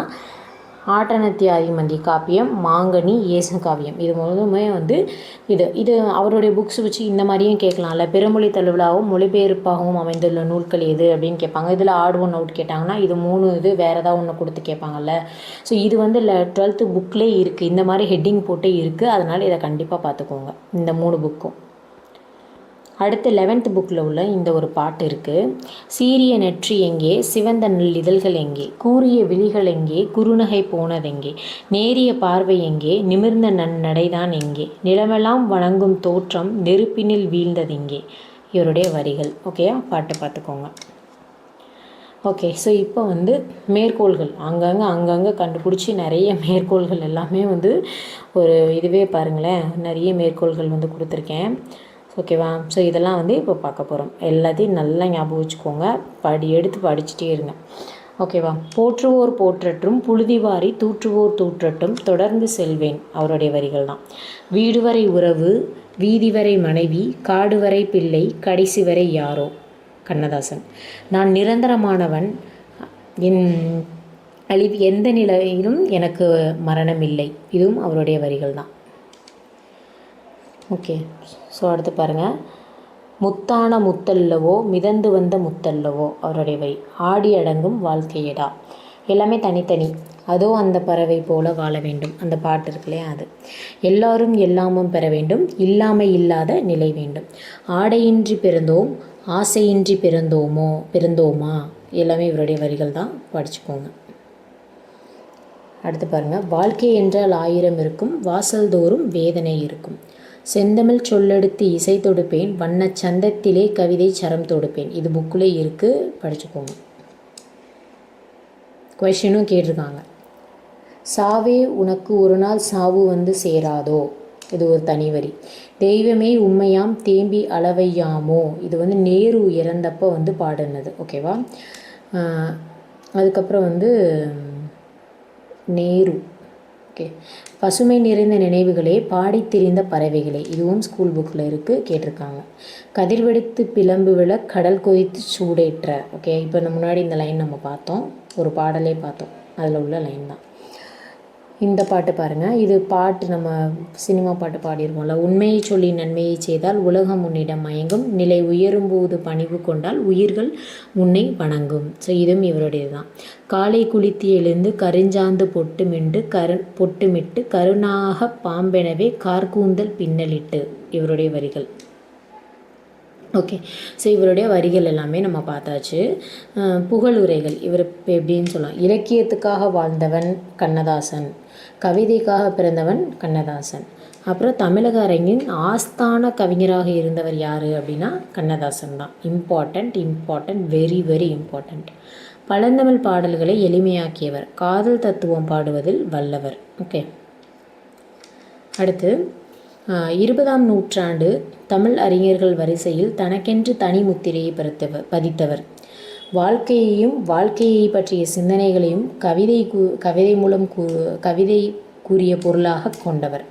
ஆட்டனத்தியாதிமந்தி காப்பியம், மாங்கனி, இயேசு காவியம். இது முழுதுமே வந்து இது அவருடைய புக்ஸ் வச்சு இந்த மாதிரியும் கேட்கலாம்ல. பிறமொழி தழுவிலாவும் மொழிபெயர்ப்பாகவும் அமைந்துள்ள நூல்கள் எது அப்படின்னு கேட்பாங்க. இதில் ஆட் ஒன் அவுட் கேட்டாங்கன்னா இது 3 இது வேறு ஏதாவது ஒன்று கொடுத்து கேட்பாங்கல்ல. ஸோ இது வந்து 12th புக்லேயே இருக்குது, இந்த மாதிரி ஹெட்டிங் போட்டே இருக்குது. அதனால் இதை கண்டிப்பாக பார்த்துக்கோங்க, இந்த 3 புக்கும். அடுத்து 11th புக்கில் உள்ள இந்த ஒரு பாட்டு இருக்குது. சீரிய நெற்றி எங்கே, சிவந்த இதழ்கள் எங்கே, கூறிய விழிகள் எங்கே, குறுநகை போனதெங்கே, நேரிய பார்வை எங்கே, நிமிர்ந்த நடைதான் எங்கே, நிலமெல்லாம் வணங்கும் தோற்றம் நெருப்பினில் வீழ்ந்ததெங்கே. இவருடைய வரிகள். ஓகேயா, பாட்டு பார்த்துக்கோங்க. ஓகே, ஸோ இப்போ வந்து மேற்கோள்கள் அங்கங்கே கண்டுபிடிச்சி நிறைய மேற்கோள்கள் எல்லாமே வந்து ஒரு இதுவே பாருங்களேன், நிறைய மேற்கோள்கள் வந்து கொடுத்துருக்கேன். ஓகேவா. ஸோ இதெல்லாம் வந்து இப்போ பார்க்க போகிறோம். எல்லாத்தையும் நல்லா ஞாபகம் வச்சுக்கோங்க, எடுத்து படிச்சுட்டே இருங்க. ஓகேவா. போற்றுவோர் போற்றட்டும், புழுதிவாரி தூற்றுவோர் தூற்றட்டும், தொடர்ந்து செல்வேன். அவருடைய வரிகள் தான். வீடு வரை உறவு, வீதி வரை மனைவி, காடு வரை பிள்ளை, கடைசி வரை யாரோ. கண்ணதாசன். நான் நிரந்தரமானவன், எந்த நிலையிலும் எனக்கு மரணம் இல்லை. இதுவும் அவருடைய வரிகள் தான். ஓகே, ஸோ அடுத்து பாருங்கள். முத்தான முத்தல்லவோ, மிதந்து வந்த முத்தல்லவோ. அவருடைய வரி. ஆடி அடங்கும் வாழ்க்கையடா. எல்லாமே தனித்தனி. அதோ அந்த பறவை போல வாழ வேண்டும், அந்த பாட்டு இருக்கு இல்லையா, அது. எல்லாரும் எல்லாமும் பெற வேண்டும், இல்லாமை இல்லாத நிலை வேண்டும். ஆடையின்றி பிறந்தோம், ஆசையின்றி பிறந்தோமா. எல்லாமே இவருடைய வரிகள் தான், படிச்சுக்கோங்க. அடுத்து பாருங்கள். வாழ்க்கை என்றால் 1000 இருக்கும், வாசல் தோறும் வேதனை இருக்கும். செந்தமிழ் சொல்லெடுத்து இசை தொடுப்பேன், வண்ண சந்தத்திலே கவிதை சரம் தொடுப்பேன். இது புக்கிலே இருக்குது, படிச்சுக்கோங்க. கொஷினும் கேட்டிருக்காங்க. சாவே உனக்கு ஒரு நாள் சாவு வந்து சேராதோ. இது ஒரு தனி வரி. தெய்வமே உண்மையாம் தேம்பி அளவையாமோ. இது வந்து நேரு இறந்தப்போ வந்து பாடினது. ஓகேவா. அதுக்கப்புறம் வந்து நேரு. ஓகே. பசுமை நிறைந்த நினைவுகளே, பாடி திரிந்த பறவைகளே. இதுவும் ஸ்கூல் புக்கில் இருக்குது, கேட்டிருக்காங்க. கதிர்வெடித்து பிளம்பு விழ கடல் கொதித்து சூடேற்ற. ஓகே, இப்போ முன்னாடி இந்த லைன் நம்ம பார்த்தோம், ஒரு பாடலே பார்த்தோம், அதில் உள்ள லைன் தான் இந்த பாட்டு. பாருங்கள், இது பாட்டு நம்ம சினிமா பாட்டு பாடியிருக்கோம்ல. உண்மையை சொல்லி நன்மையை செய்தால் உலகம் உன்னிடம் மயங்கும், நிலை உயரும்போது பணிவு கொண்டால் உயிர்கள் உன்னை வணங்கும். ஸோ இதுவும் இவருடையது தான். காலை குளித்து எழுந்து கருஞ்சாந்து பொட்டுமிட்டு கருணாக பாம்பெனவே கார்கூந்தல் பின்னலிட்டு. இவருடைய வரிகள். ஓகே, ஸோ இவருடைய வரிகள் எல்லாமே நம்ம பார்த்தாச்சு. புகழுரைகள். இவர் எப்படின்னு சொல்லலாம். இலக்கியத்துக்காக வாழ்ந்தவன் கண்ணதாசன், கவிதைக்காக பிறந்தவன் கண்ணதாசன். அப்புறம் தமிழக அரங்கின் ஆஸ்தான கவிஞராக இருந்தவர் யார் அப்படின்னா கண்ணதாசன் தான். Important, very very important. பழந்தமிழ் பாடல்களை எளிமையாக்கியவர், காதல் தத்துவம் பாடுவதில் வல்லவர். ஓகே, அடுத்து 20ஆம் நூற்றாண்டு தமிழ் அறிஞர்கள் வரிசையில் தனக்கென்று தனி முத்திரையை பதித்தவர். வாழ்க்கையை பற்றிய சிந்தனைகளையும் கவிதை மூலம் கவிதை கூறிய பொருளாக கொண்டவர்.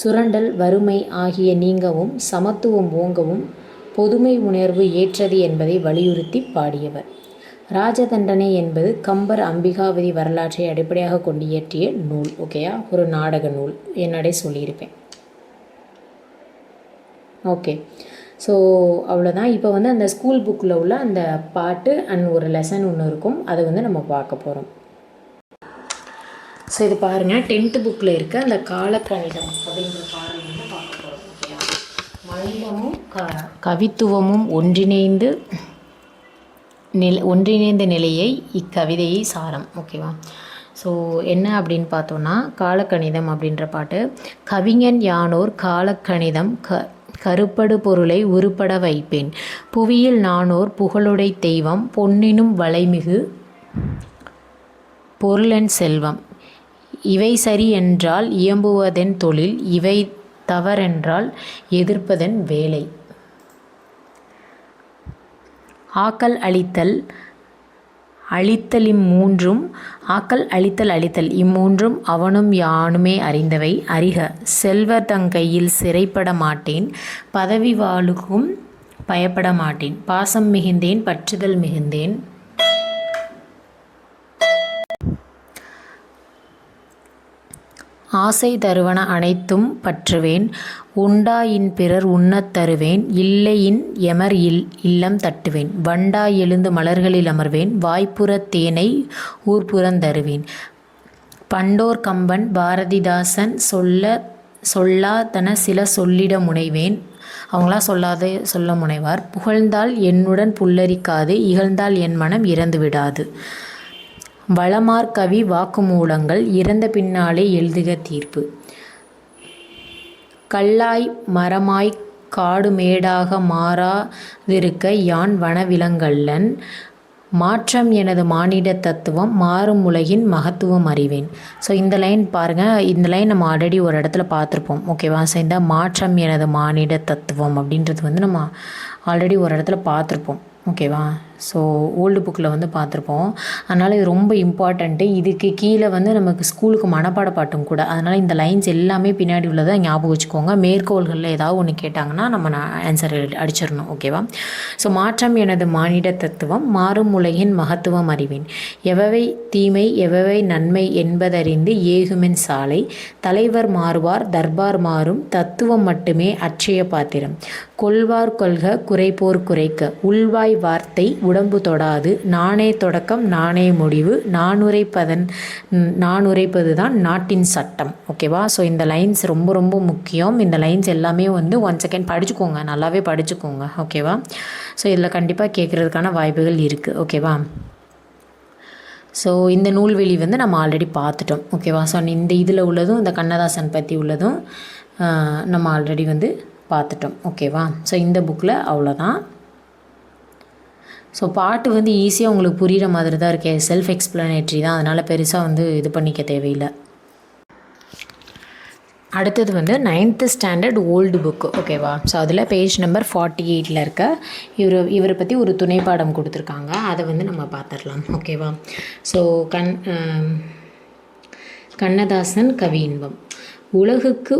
சுரண்டல், வறுமை ஆகிய நீங்கவும், சமத்துவம் ஓங்கவும், பொதுமை உணர்வு ஏற்றது என்பதை வலியுறுத்தி பாடியவர். ராஜதண்டனை என்பது கம்பர் அம்பிகாவதி வரலாற்றை அடிப்படையாக கொண்டு இயற்றிய நூல். ஓகேயா, ஒரு நாடக நூல். என்னடே சொல்லியிருப்பேன். ஓகே, ஸோ அவ்வளோதான். இப்போ வந்து அந்த ஸ்கூல் புக்கில் உள்ள அந்த பாட்டு அண்ட் ஒரு லெசன் ஒன்று இருக்கும், அதை வந்து நம்ம பார்க்க போகிறோம். ஸோ இது பாருங்கள், 10th புக்கில் இருக்க அந்த காலக்கணிதம் அப்படிங்கிற பாடல் வந்து பார்க்க போகிறோம். ஓகேயா. மனிதமும் கவித்துவமும் ஒன்றிணைந்த நிலையை இக்கவிதையை சாரம். ஓகேவா. ஸோ என்ன அப்படின்னு பார்த்தோன்னா, காலக்கணிதம் அப்படின்ற பாட்டு. கவிஞன் யானோர் காலக்கணிதம் கருப்படு பொருளை உருப்பட வைப்பேன், புவியில் நானோர் புகழுடை தெய்வம், பொன்னினும் வளைமிகு பொருளன் செல்வம், இவை சரி என்றால் இயம்புவதென் தொழில், இவை தவறென்றால் எதிர்ப்பதன் வேலை. ஆக்கல் அழித்தல் இம்மூன்றும் அவனும் யானுமே அறிந்தவை, அறிக செல்வர் தங்கையில் சிறைப்பட மாட்டேன், பதவி வாளுக்கும் பயப்பட மாட்டேன், பாசம் மிகுந்தேன் பற்றுதல் மிகுந்தேன், ஆசை தருவன அனைத்தும் பற்றுவேன், உண்டாயின் பிறர் உண்ணத் தருவேன், இல்லையின் எமர் இல்லம் தட்டுவேன், வண்டாய் எழுந்து மலர்களில் அமர்வேன், வாய்ப்புறத் தேனை ஊர்ப்புறந் தருவேன். பண்டோர் கம்பன் பாரதிதாசன் சொல்லாதன சில சொல்லிட முனைவேன். அவங்களாம் சொல்ல முனைவார். புகழ்ந்தால் என்னுடன் புல்லரிக்காது, இகழ்ந்தால் என் மனம் இறந்து விடாது. வளமார் கவி வாக்குமூலங்கள் இறந்த பின்னாலே எழுதுக தீர்ப்பு. கல்லாய் மரமாய் காடுமேடாக மாறாதிருக்க யான் வனவிலங்கல்லன், மாற்றம் எனது மானிட தத்துவம், மாறும் உலகின் மகத்துவம் அறிவேன். ஸோ இந்த லைன் பாருங்கள், இந்த லைன் நம்ம ஆல்ரெடி ஒரு இடத்துல பார்த்துருப்போம். ஓகேவா? ஸோ இந்த மாற்றம் எனது மானிட தத்துவம் அப்படின்றது வந்து நம்ம ஆல்ரெடி ஒரு இடத்துல பார்த்துருப்போம். ஓகேவா? ஸோ ஓல்டு புக்கில் வந்து பார்த்துருப்போம். அதனால் இது ரொம்ப இம்பார்ட்டண்ட்டு. இதுக்கு கீழே வந்து நமக்கு ஸ்கூலுக்கு மனப்பாட பாட்டும் கூட. அதனால் இந்த லைன்ஸ் எல்லாமே பின்னாடி உள்ளதை ஞாபகம் வச்சுக்கோங்க. மேற்கோள்களில் ஏதாவது ஒன்று கேட்டாங்கன்னா நம்ம ஆன்சர் அடிச்சிடணும். ஓகேவா? ஸோ மாற்றம் எனது மானிட தத்துவம், மாறும் உலகின் மகத்துவம் அறிவேன், எவை தீமை எவை நன்மை என்பதறிந்து ஏகுமென் சாலை, தலைவர் மாறுவார் தர்பார் மாறும், தத்துவம் மட்டுமே அட்சய பாத்திரம், கொள்வார் கொள்க குறைப்போர் குறைக்க, உள்வாய் வார்த்தை உடம்பு தொடாது, நானே தொடக்கம் நானே முடிவு, நான் உரைப்பது தான் நாட்டின் சட்டம். ஓகேவா? ஸோ இந்த லைன்ஸ் ரொம்ப ரொம்ப முக்கியம். இந்த லைன்ஸ் எல்லாமே வந்து 1 செகண்ட் படிச்சுக்கோங்க, நல்லாவே படிச்சுக்கோங்க. ஓகேவா? ஸோ இதில் கண்டிப்பாக கேட்குறதுக்கான வாய்ப்புகள் இருக்குது. ஓகேவா? ஸோ இந்த நூல்வெளி வந்து நம்ம ஆல்ரெடி பார்த்துட்டோம். ஓகேவா? ஸோ இந்த இதில் உள்ளதும் இந்த கண்ணதாசன் பற்றி உள்ளதும் நம்ம ஆல்ரெடி வந்து பார்த்துட்டோம். ஓகேவா? ஸோ இந்த புக்கில் அவ்வளோதான். ஸோ பாட்டு வந்து ஈஸியாக உங்களுக்கு புரிகிற மாதிரி தான் இருக்கே, செல்ஃப் எக்ஸ்ப்ளனேட்ரி தான், அதனால் பெருசாக வந்து இது பண்ணிக்க தேவையில்லை. அடுத்தது வந்து 9th ஸ்டாண்டர்ட் ஓல்டு புக்கு. ஓகேவா? ஸோ அதில் பேஜ் நம்பர் 48 இருக்க இவரை பற்றி ஒரு துணைப்பாடம் கொடுத்துருக்காங்க. அதை வந்து நம்ம பார்த்துடலாம். ஓகேவா? ஸோ கண்ணதாசன் கவி இன்பம். உலகுக்கு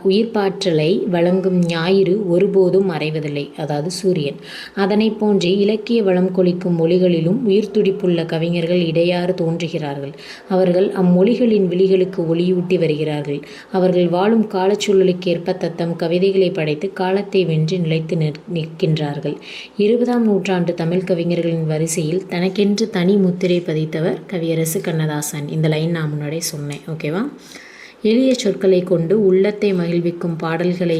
உயிர்ப்பாற்றலை வழங்கும் ஞாயிறு ஒருபோதும் மறைவதில்லை, அதாவது சூரியன். அதனை போன்றே இலக்கிய வளம் கொளிக்கும் மொழிகளிலும் உயிர்த்துடிப்புள்ள கவிஞர்கள் இடையாறு தோன்றுகிறார்கள். அவர்கள் அம்மொழிகளின் விழிகளுக்கு ஒளியூட்டி வருகிறார்கள். அவர்கள் வாழும் காலச்சூழலுக்கேற்ப தத்தம் கவிதைகளை படைத்து காலத்தை வென்று நிலைத்து நிற்கின்றார்கள். 20ஆம் நூற்றாண்டு தமிழ் கவிஞர்களின் வரிசையில் தனக்கென்று தனி முத்திரை பதித்தவர் கவியரசு கண்ணதாசன். இந்த லைன் நான் முன்னாடியே சொன்னேன். ஓகேவா? எளிய சொற்களை கொண்டு உள்ளத்தை மகிழ்விக்கும் பாடல்களை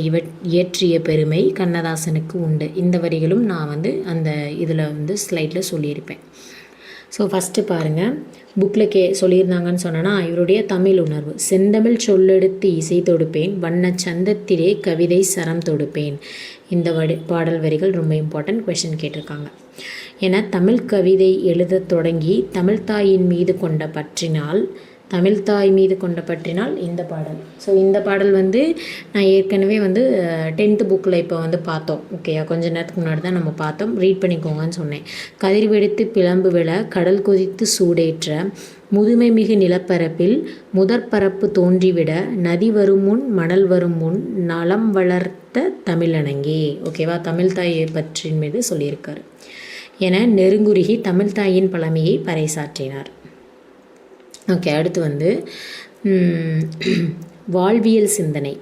இயற்றிய பெருமை கண்ணதாசனுக்கு உண்டு. இந்த வரிகளும் நான் வந்து அந்த இதில் வந்து ஸ்லைடில் சொல்லியிருப்பேன். ஸோ ஃபஸ்ட்டு பாருங்கள், புக்கில் சொல்லியிருந்தாங்கன்னு சொன்னேன்னா, இவருடைய தமிழ் உணர்வு. செந்தமிழ் சொல்லெடுத்து இசை தொடுப்பேன், வண்ண சந்தத்திலே கவிதை சரம் தொடுப்பேன். இந்த பாடல் வரிகள் ரொம்ப இம்பார்ட்டன்ட், கொஷின் கேட்டிருக்காங்க. என தமிழ் கவிதை எழுதத் தொடங்கி தமிழ்த்தாயின் மீது கொண்ட பற்றினால் இந்த பாடல். ஸோ இந்த பாடல் வந்து நான் ஏற்கனவே வந்து 10th புக்கில் இப்போ வந்து பார்த்தோம். ஓகேயா? கொஞ்சம் நேரத்துக்கு முன்னாடி தான் நம்ம பார்த்தோம், ரீட் பண்ணிக்கோங்கன்னு சொன்னேன். கதிர் வெடித்து பிளம்பு விழ கடல் கொதித்து சூடேற்ற முதுமை மிகு நிலப்பரப்பில் முதற்பரப்பு தோன்றிவிட நதி வரும் முன் மணல் வரும் முன் நலம் வளர்த்த தமிழனங்கே. ஓகேவா? தமிழ்தாயை பற்றின் மீது சொல்லியிருக்காரு என நெருங்குருகி தமிழ்தாயின் பழமையை பறைசாற்றினார். ஓகே, அடுத்து வந்து வாழ்வியல் சிந்தனை.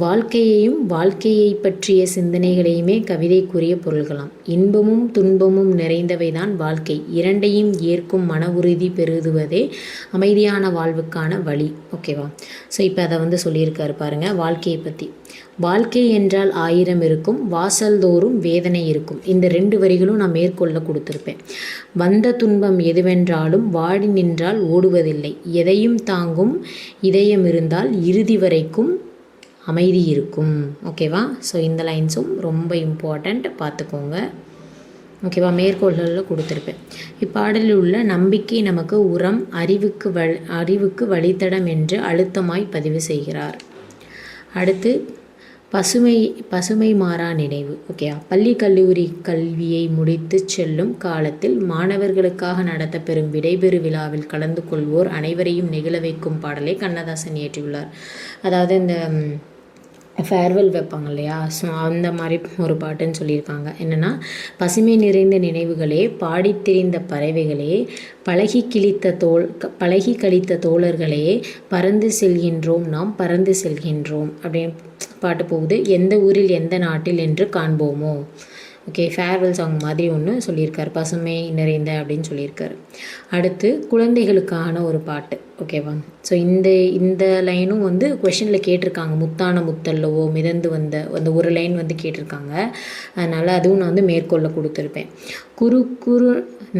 வாழ்க்கையையும் வாழ்க்கையை பற்றிய சிந்தனைகளையுமே கவிதைக்குரிய பொருள்களாம். இன்பமும் துன்பமும் நிறைந்தவைதான் வாழ்க்கை. இரண்டையும் ஏற்கும் மன உறுதி பெறுவதே அமைதியான வாழ்வுக்கான வழி. ஓகேவா? ஸோ இப்போ அதை வந்து சொல்லியிருக்காரு பாருங்கள் வாழ்க்கையை பற்றி. வாழ்க்கை என்றால் 1000 இருக்கும், வாசல் தோறும் வேதனை இருக்கும். இந்த 2 வரிகளும் நான் மேற்கொள்ள கொடுத்துருப்பேன். வந்த துன்பம் எதுவென்றாலும் வாடி நின்றால் ஓடுவதில்லை. எதையும் தாங்கும் இதயம் இருந்தால் இறுதி வரைக்கும் அமைதி இருக்கும். ஓகேவா? ஸோ இந்த லைன்ஸும் ரொம்ப இம்பார்ட்டண்ட், பார்த்துக்கோங்க. ஓகேவா? மேற்கோள்களில் கொடுத்துருப்பேன். இப்பாடலில் உள்ள நம்பிக்கை நமக்கு உரம், அறிவுக்கு வழித்தடம் என்று அழுத்தமாய் பதிவு செய்கிறார். அடுத்து பசுமை மாறா நினைவு. ஓகேயா? பள்ளி கல்லூரி கல்வியை முடித்து செல்லும் காலத்தில் மாணவர்களுக்காக நடத்தப்பெறும் விடைபெறு விழாவில் கலந்து கொள்வோர் அனைவரையும் நெகிழ வைக்கும் பாடலை கண்ணதாசன் இயற்றியுள்ளார். அதாவது இந்த ஃபேர்வெல் வைப்பாங்க இல்லையா, ஸோ அந்த மாதிரி ஒரு பாட்டுன்னு சொல்லியிருக்காங்க. என்னென்னா, பசுமை நிறைந்த நினைவுகளே, பாடித் திரிந்த பறவைகளே, பழகி கழித்த தோழர்களே, பறந்து செல்கின்றோம் நாம் பறந்து செல்கின்றோம் அப்படின்னு பாட்டு போகுது. எந்த ஊரில் எந்த நாட்டில் என்று காண்போமோ. ஓகே, ஃபேர்வெல் சாங் மாதிரி ஒன்று சொல்லியிருக்காரு, பசுமை நிறைந்த அப்படின்னு சொல்லியிருக்காரு. அடுத்து குழந்தைகளுக்கான ஒரு பாட்டு. ஓகேவா, ஸோ இந்த லைனும் வந்து கொஷனில் கேட்டிருக்காங்க. முத்தான முத்தல்லவோ மிதந்து வந்த அந்த ஒரு லைன் வந்து கேட்டிருக்காங்க. அதனால் அதுவும் நான் வந்து மேற்கொள்ள கொடுத்துருப்பேன். குறு குறு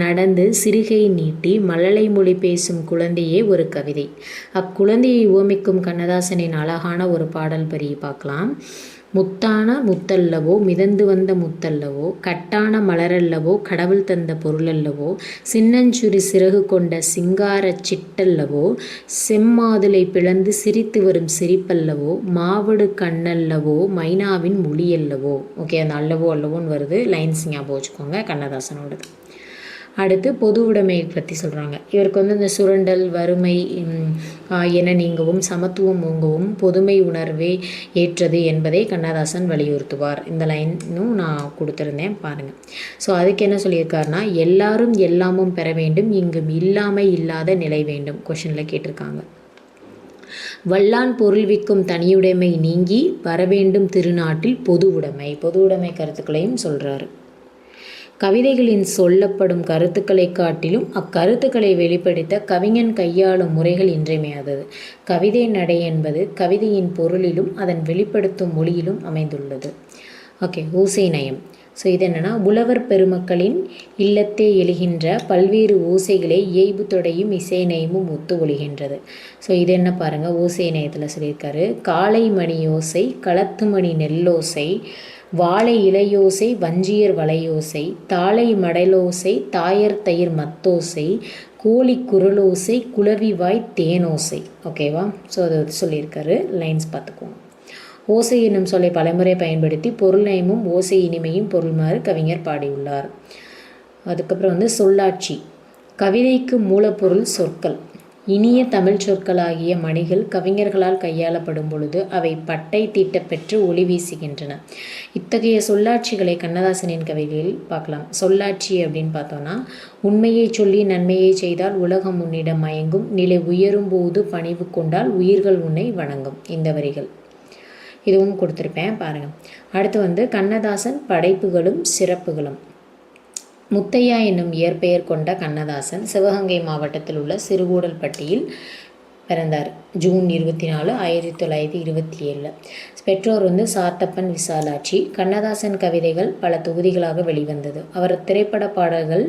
நடந்து சிறுகை நீட்டி மழலை மொழி பேசும் குழந்தையே ஒரு கவிதை. அக்குழந்தையை உவமிக்கும் கண்ணதாசனின் அழகான ஒரு பாடல் வரியை பார்க்கலாம். முத்தான முத்தல்லவோ மிதந்து வந்த முத்தல்லவோ, கட்டான மலரல்லவோ கடவுள் தந்த பொருளல்லவோ, சின்னஞ்சுரி சிறகு கொண்ட சிங்கார சிட்டல்லவோ, செம்மாதுளை பிளந்து சிரித்து வரும் சிரிப்பல்லவோ, மாவடு கண்ணல்லவோ மைனாவின் மொழியல்லவோ. ஓகே, அந்த அல்லவோ அல்லவோன்னு வருது, லைன்ஸ் ஞாபகம் வச்சுக்கோங்க, கண்ணதாசனோடது. அடுத்து பொது உடைமையை பற்றி சொல்கிறாங்க. இவருக்கு வந்து இந்த சுரண்டல் வறுமை என நீங்கவும் சமத்துவம் ஓங்கவும் பொதுமை உணர்வே ஏற்றது என்பதை கண்ணதாசன் வலியுறுத்துவார். இந்த லைனும் நான் கொடுத்துருந்தேன் பாருங்கள். ஸோ அதுக்கு என்ன சொல்லியிருக்காருன்னா, எல்லாரும் எல்லாமும் பெற வேண்டும், இங்கும் இல்லாமை இல்லாத நிலை வேண்டும். கொஷனில் கேட்டிருக்காங்க. வல்லான் பொருள் விற்கும் தனியுடைமை நீங்கி வரவேண்டும் திருநாட்டில் பொது உடைமை கருத்துக்களையும் சொல்கிறாரு. கவிதைகளின் சொல்லப்படும் கருத்துக்களை காட்டிலும் அக்கருத்துக்களை வெளிப்படுத்த கவிஞன் கையாளும் முறைகள் இன்றியமையாதது. கவிதை நடை என்பது கவிதையின் பொருளிலும் அதன் வெளிப்படுத்தும் மொழியிலும் அமைந்துள்ளது. ஓகே, ஓசை நயம். ஸோ இது என்னென்னா, உழவர் பெருமக்களின் இல்லத்தே எழுகின்ற பல்வேறு ஓசைகளை இயைபு தொடையும் இசை நயமும் ஒத்து ஒழிகின்றது. ஸோ இது என்ன பாருங்கள், ஓசை நயத்தில் சொல்லியிருக்காரு. காளை மணி ஓசை, களத்து மணி நெல்லோசை, வாழை இலையோசை, வஞ்சியர் வளையோசை, தாளை மடலோசை, தாயர் தயிர் மத்தோசை, கோழி குரலோசை, குளவிவாய் தேனோசை. ஓகேவா, ஸோ அதை சொல்லியிருக்காரு. லைன்ஸ் பார்த்துக்கோங்க. ஓசை என்னும் சொல்லை பலமுறை பயன்படுத்தி பொருள் நயமும் ஓசை இனிமையும் பொருள்மாறு கவிஞர் பாடியுள்ளார். அதுக்கப்புறம் வந்து சொல்லாட்சி. கவிதைக்கு மூலப்பொருள் சொற்கள். இனிய தமிழ் சொற்களாகிய மணிகள் கவிஞர்களால் கையாளப்படும் பொழுது அவை பட்டை தீட்டப்பெற்று ஒளி வீசுகின்றன. இத்தகைய சொல்லாட்சிகளை கண்ணதாசனின் கவிதையில் பார்க்கலாம். சொல்லாட்சி அப்படின்னு பார்த்தோன்னா, உண்மையை சொல்லி நன்மையை செய்தால் உலகம் உன்னிடம் மயங்கும், நிலை உயரும் போது பணிவு கொண்டால் உயிர்கள் உன்னை வணங்கும். இந்த வரிகள் இதுவும் கொடுத்துருப்பேன் பாருங்கள். அடுத்து வந்து கண்ணதாசன் படைப்புகளும் சிறப்புகளும். முத்தையா என்னும் இயற்பெயர் கொண்ட கண்ணதாசன் சிவகங்கை மாவட்டத்தில் உள்ள சிறுகூடல்பட்டியில் பிறந்தார். ஜூன் 24, 1927. பெற்றோர் வந்து சாத்தப்பன் விசாலாட்சி. கண்ணதாசன் கவிதைகள் பல தொகுதிகளாக வெளிவந்தது. அவர் திரைப்பட பாடல்கள்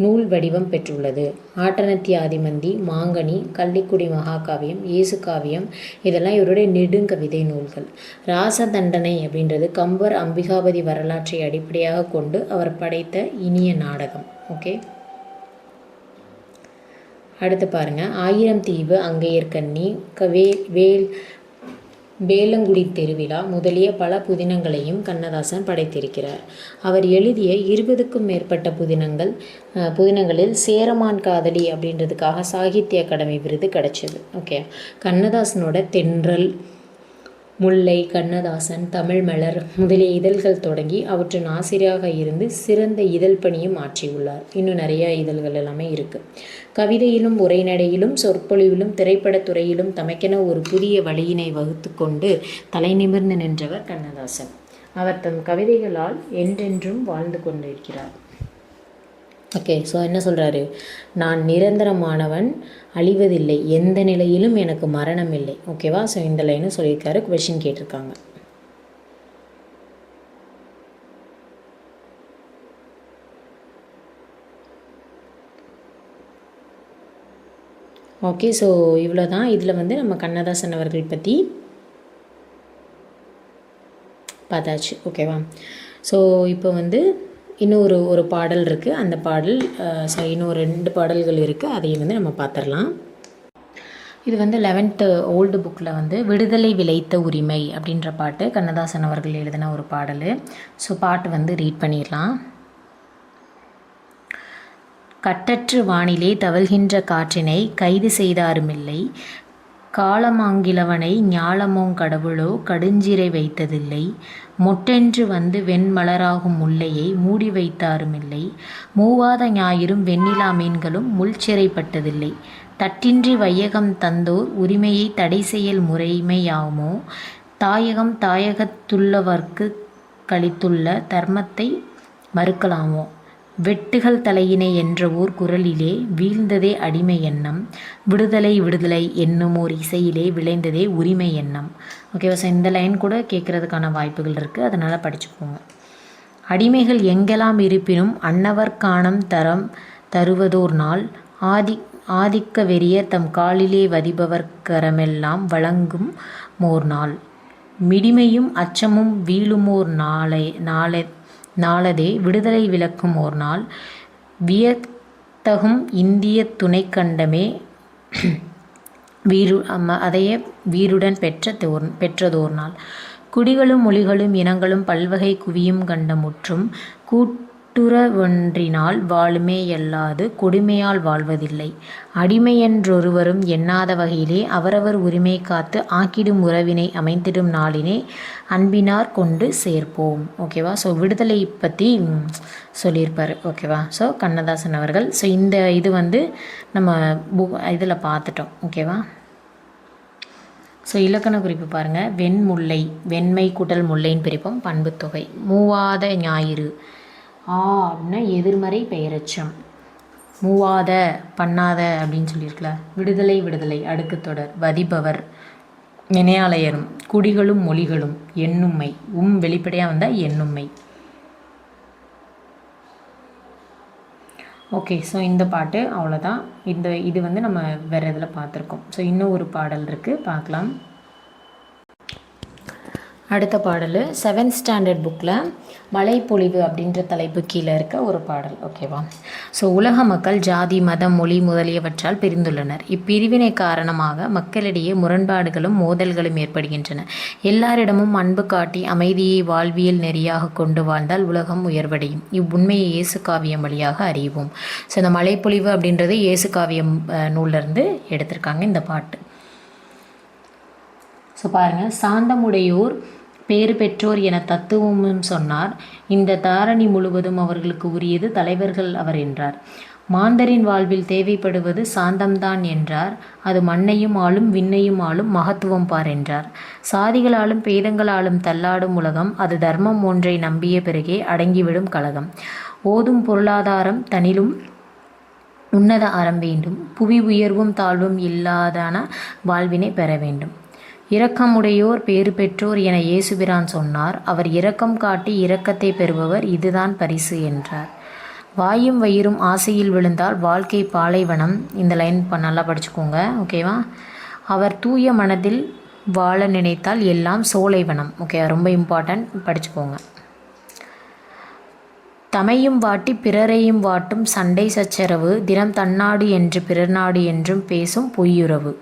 நூல் வடிவம் பெற்றுள்ளது. ஆட்டனத்தி ஆதிமந்தி, மாங்கனி, கள்ளிக்குடி மகாகாவியம், இயேசு காவியம் இதெல்லாம் இவருடைய நெடுங்கவிதை நூல்கள். ராசதண்டனை அப்படின்றது கம்பர் அம்பிகாபதி வரலாற்றை அடிப்படையாக கொண்டு அவர் படைத்த இனிய நாடகம். ஓகே, அடுத்து பாருங்கள். ஆயிரம் தீவு, அங்கையர்கண்ணி, வேலங்குடி திருவிழா முதலிய பல புதினங்களையும் கண்ணதாசன் படைத்திருக்கிறார். அவர் எழுதிய 20க்கும் மேற்பட்ட புதினங்களில் சேரமான் காதலி அப்படின்றதுக்காக சாகித்ய அகாடமி விருது கிடைச்சது. ஓகே, கண்ணதாசனோட தென்றல், முல்லை, கண்ணதாசன், தமிழ் மலர் முதலிய இதழ்கள் தொடங்கி அவற்றின் ஆசிரியராக இருந்து சிறந்த இதழ் பணியும் ஆற்றியுள்ளார். இன்னும் நிறைய இதழ்கள் எல்லாமே இருக்குது. கவிதையிலும் உரைநடையிலும் சொற்பொழிவிலும் திரைப்படத்துறையிலும் தமக்கென ஒரு புதிய வழியினை வகுத்து கொண்டு தலை நிமிர்ந்து நின்றவர் கண்ணதாசன். அவர் தம் கவிதைகளால் என்றென்றும் வாழ்ந்து கொண்டிருக்கிறார். ஓகே, ஸோ என்ன சொல்கிறாரு, நான் நிரந்தரமானவன், அழிவதில்லை, எந்த நிலையிலும் எனக்கு மரணம் இல்லை. ஓகேவா, ஸோ இந்த லைனும் சொல்லியிருக்காரு. கொஷின் கேட்டிருக்காங்க. ஓகே, ஸோ இவ்வளோ தான். இதில் வந்து நம்ம கண்ணதாசன் அவர்கள் பற்றி பார்த்தாச்சு. ஓகேவா, ஸோ இப்போ வந்து இன்னும் ஒரு பாடல் இருக்குது. அந்த பாடல் இன்னும் 2 பாடல்கள் இருக்குது, அதையும் வந்து நம்ம பார்த்துடலாம். இது வந்து 11th ஓல்டு புக்கில் வந்து விடுதலை விளைத்த உரிமை அப்படின்ற பாட்டு கண்ணதாசன் அவர்கள் எழுதின ஒரு பாடல். ஸோ பாட்டு வந்து ரீட் பண்ணிடலாம். கட்டற்று வானிலே தவழ்கின்ற காற்றினை கைது செய்தாருமில்லை, காலமாங்கிலவனை ஞாலமோங் கடவுளோ கடுஞ்சிறை வைத்ததில்லை. மொட்டென்று வந்து வெண்மலராகும் முல்லையை மூடி வைத்தாருமில்லை. மூவாத ஞாயிறும் வெண்ணிலா மீன்களும் முள்சிறைப்பட்டதில்லை. தட்டின்றி வையகம் தந்தோர் உரிமையை தடைசெயல் முறைமையாமோ? தாயகம் தாயகத்துள்ளவர்க்குக் களித்துள்ள தர்மத்தை மறுக்கலாமோ? வெட்டுகள் தலையினை என்ற ஓர் குரலிலே வீழ்ந்ததே அடிமை எண்ணம். விடுதலை விடுதலை என்னுமோர் இசையிலே விளைந்ததே உரிமை எண்ணம். ஓகேவா? ஸோ இந்த லைன் கூட கேட்குறதுக்கான வாய்ப்புகள் இருக்குது, அதனால் படிச்சுக்கோங்க. அடிமைகள் எங்கெல்லாம் இருப்பினும் அன்னவர் காணம் தரம் தருவதோர் நாள். ஆதிக்க வெறியர் தம் காலிலே வதிபவர் கரமெல்லாம் வழங்கும் மோர் நாள். மிடிமையும் அச்சமும் வீழுமோர் நாளதே விடுதலை விளக்கும் ஓர் நாள். வியத்தகும் இந்திய துணைக்கண்டமே அதையே வீருடன் பெற்றதோர் நாள். குடிகளும் மொழிகளும் இனங்களும் பல்வகை குவியும் கண்டமுற்றும் கூட்டுறவொன்றினால் வாழுமேயல்லாது கொடுமையால் வாழ்வதில்லை. அடிமையென்றொருவரும் எண்ணாத வகையிலே அவரவர் உரிமை காத்து ஆக்கிடும் உறவினை அமைந்திடும் நாளினை அன்பினார் கொண்டு சேர்ப்போம். ஓகேவா? ஸோ விடுதலை பற்றி சொல்லியிருப்பார். ஓகேவா? ஸோ கண்ணதாசன் அவர்கள். ஸோ இந்த இது வந்து நம்ம இதில் பார்த்துட்டோம். ஓகேவா? ஸோ இலக்கண குறிப்பு பாருங்கள். வெண்முல்லை, வெண்மை கூட்டல் முல்லைன்னு பிரிப்போம். பண்புத்தொகை. மூவாத ஞாயிறு அப்படின்னா எதிர்மறை பெயரெச்சம். மூவாத பண்ணாத அப்படின்னு சொல்லியிருக்கல. விடுதலை விடுதலை அடுக்கு தொடர். வதிபவர் வினையாளையரும். குடிகளும் மொழிகளும். எண்ணும்மை. வெளிப்படையாக வந்தால் எண்ணும்மை. ஓகே. ஸோ இந்த பாட்டு அவ்வளோதான். இது வந்து நம்ம வேறு இதில் பார்த்துருக்கோம். ஸோ இன்னும் ஒரு பாடல் இருக்குது, பார்க்கலாம். அடுத்த பாடல் 7th ஸ்டாண்டர்ட் புக்கில் மழைப்பொழிவு அப்படின்ற தலைப்பு கீழே இருக்க ஒரு பாடல். ஓகேவா? ஸோ உலக மக்கள் ஜாதி மதம் மொழி முதலியவற்றால் பிரிந்துள்ளனர். இப்பிரிவினை காரணமாக மக்களிடையே முரண்பாடுகளும் மோதல்களும் ஏற்படுகின்றன. எல்லாரிடமும் அன்பு காட்டி அமைதியை வாழ்வியல் நெறியாக கொண்டு வாழ்ந்தால் உலகம் உயர்வடையும். இவ்வுண்மையை இயேசு காவியம் வழியாக அறிவோம். ஸோ இந்த மழைப்பொழிவு அப்படின்றது இயேசு காவியம் நூலிலிருந்து எடுத்திருக்காங்க இந்த பாட்டு. ஸோ பாருங்கள். சாந்தமுடையோர் பேறு பெற்றோர் என தத்துவமும் சொன்னார். இந்த தாரணி முழுவதும் அவர்களுக்கு உரியது, தலைவர்கள் அவர் என்றார். மாந்தரின் வாழ்வில் தேவைப்படுவது சாந்தம்தான் என்றார். அது மண்ணையும் ஆளும் விண்ணையும் ஆளும் மகத்துவம் பார் என்றார். சாதிகளாலும் பேதங்களாலும் தள்ளாடும் உலகம் அது தர்மம் ஒன்றை நம்பிய பிறகே அடங்கிவிடும் கலகம். ஓதும் பொருளாதாரம் தனிலும் உன்னத அறம் வேண்டும். புவி உயர்வும் தாழ்வும் இல்லாதான வாழ்வினை பெற வேண்டும். இரக்கமுடையோர் பேறு பெற்றோர் என இயேசுபிரான் சொன்னார். அவர் இரக்கம் காட்டி இரக்கத்தை பெறுபவர், இதுதான் பரிசு என்றார். வாயும் வயிறும் ஆசையில் விழுந்தால் வாழ்க்கை பாலைவனம். இந்த லைன் நல்லா படிச்சுக்கோங்க. ஓகேவா? அவர் தூய மனதில் வாழ நினைத்தால் எல்லாம் சோலைவனம். ஓகே, ரொம்ப இம்பார்ட்டன்ட், படிச்சுக்கோங்க. தமையும் வாட்டி பிறரையும் வாட்டும் சண்டை சச்சரவு, தினம் தன்னாடு என்று பிறர் நாடு என்றும் பேசும் பொய்யுறவு.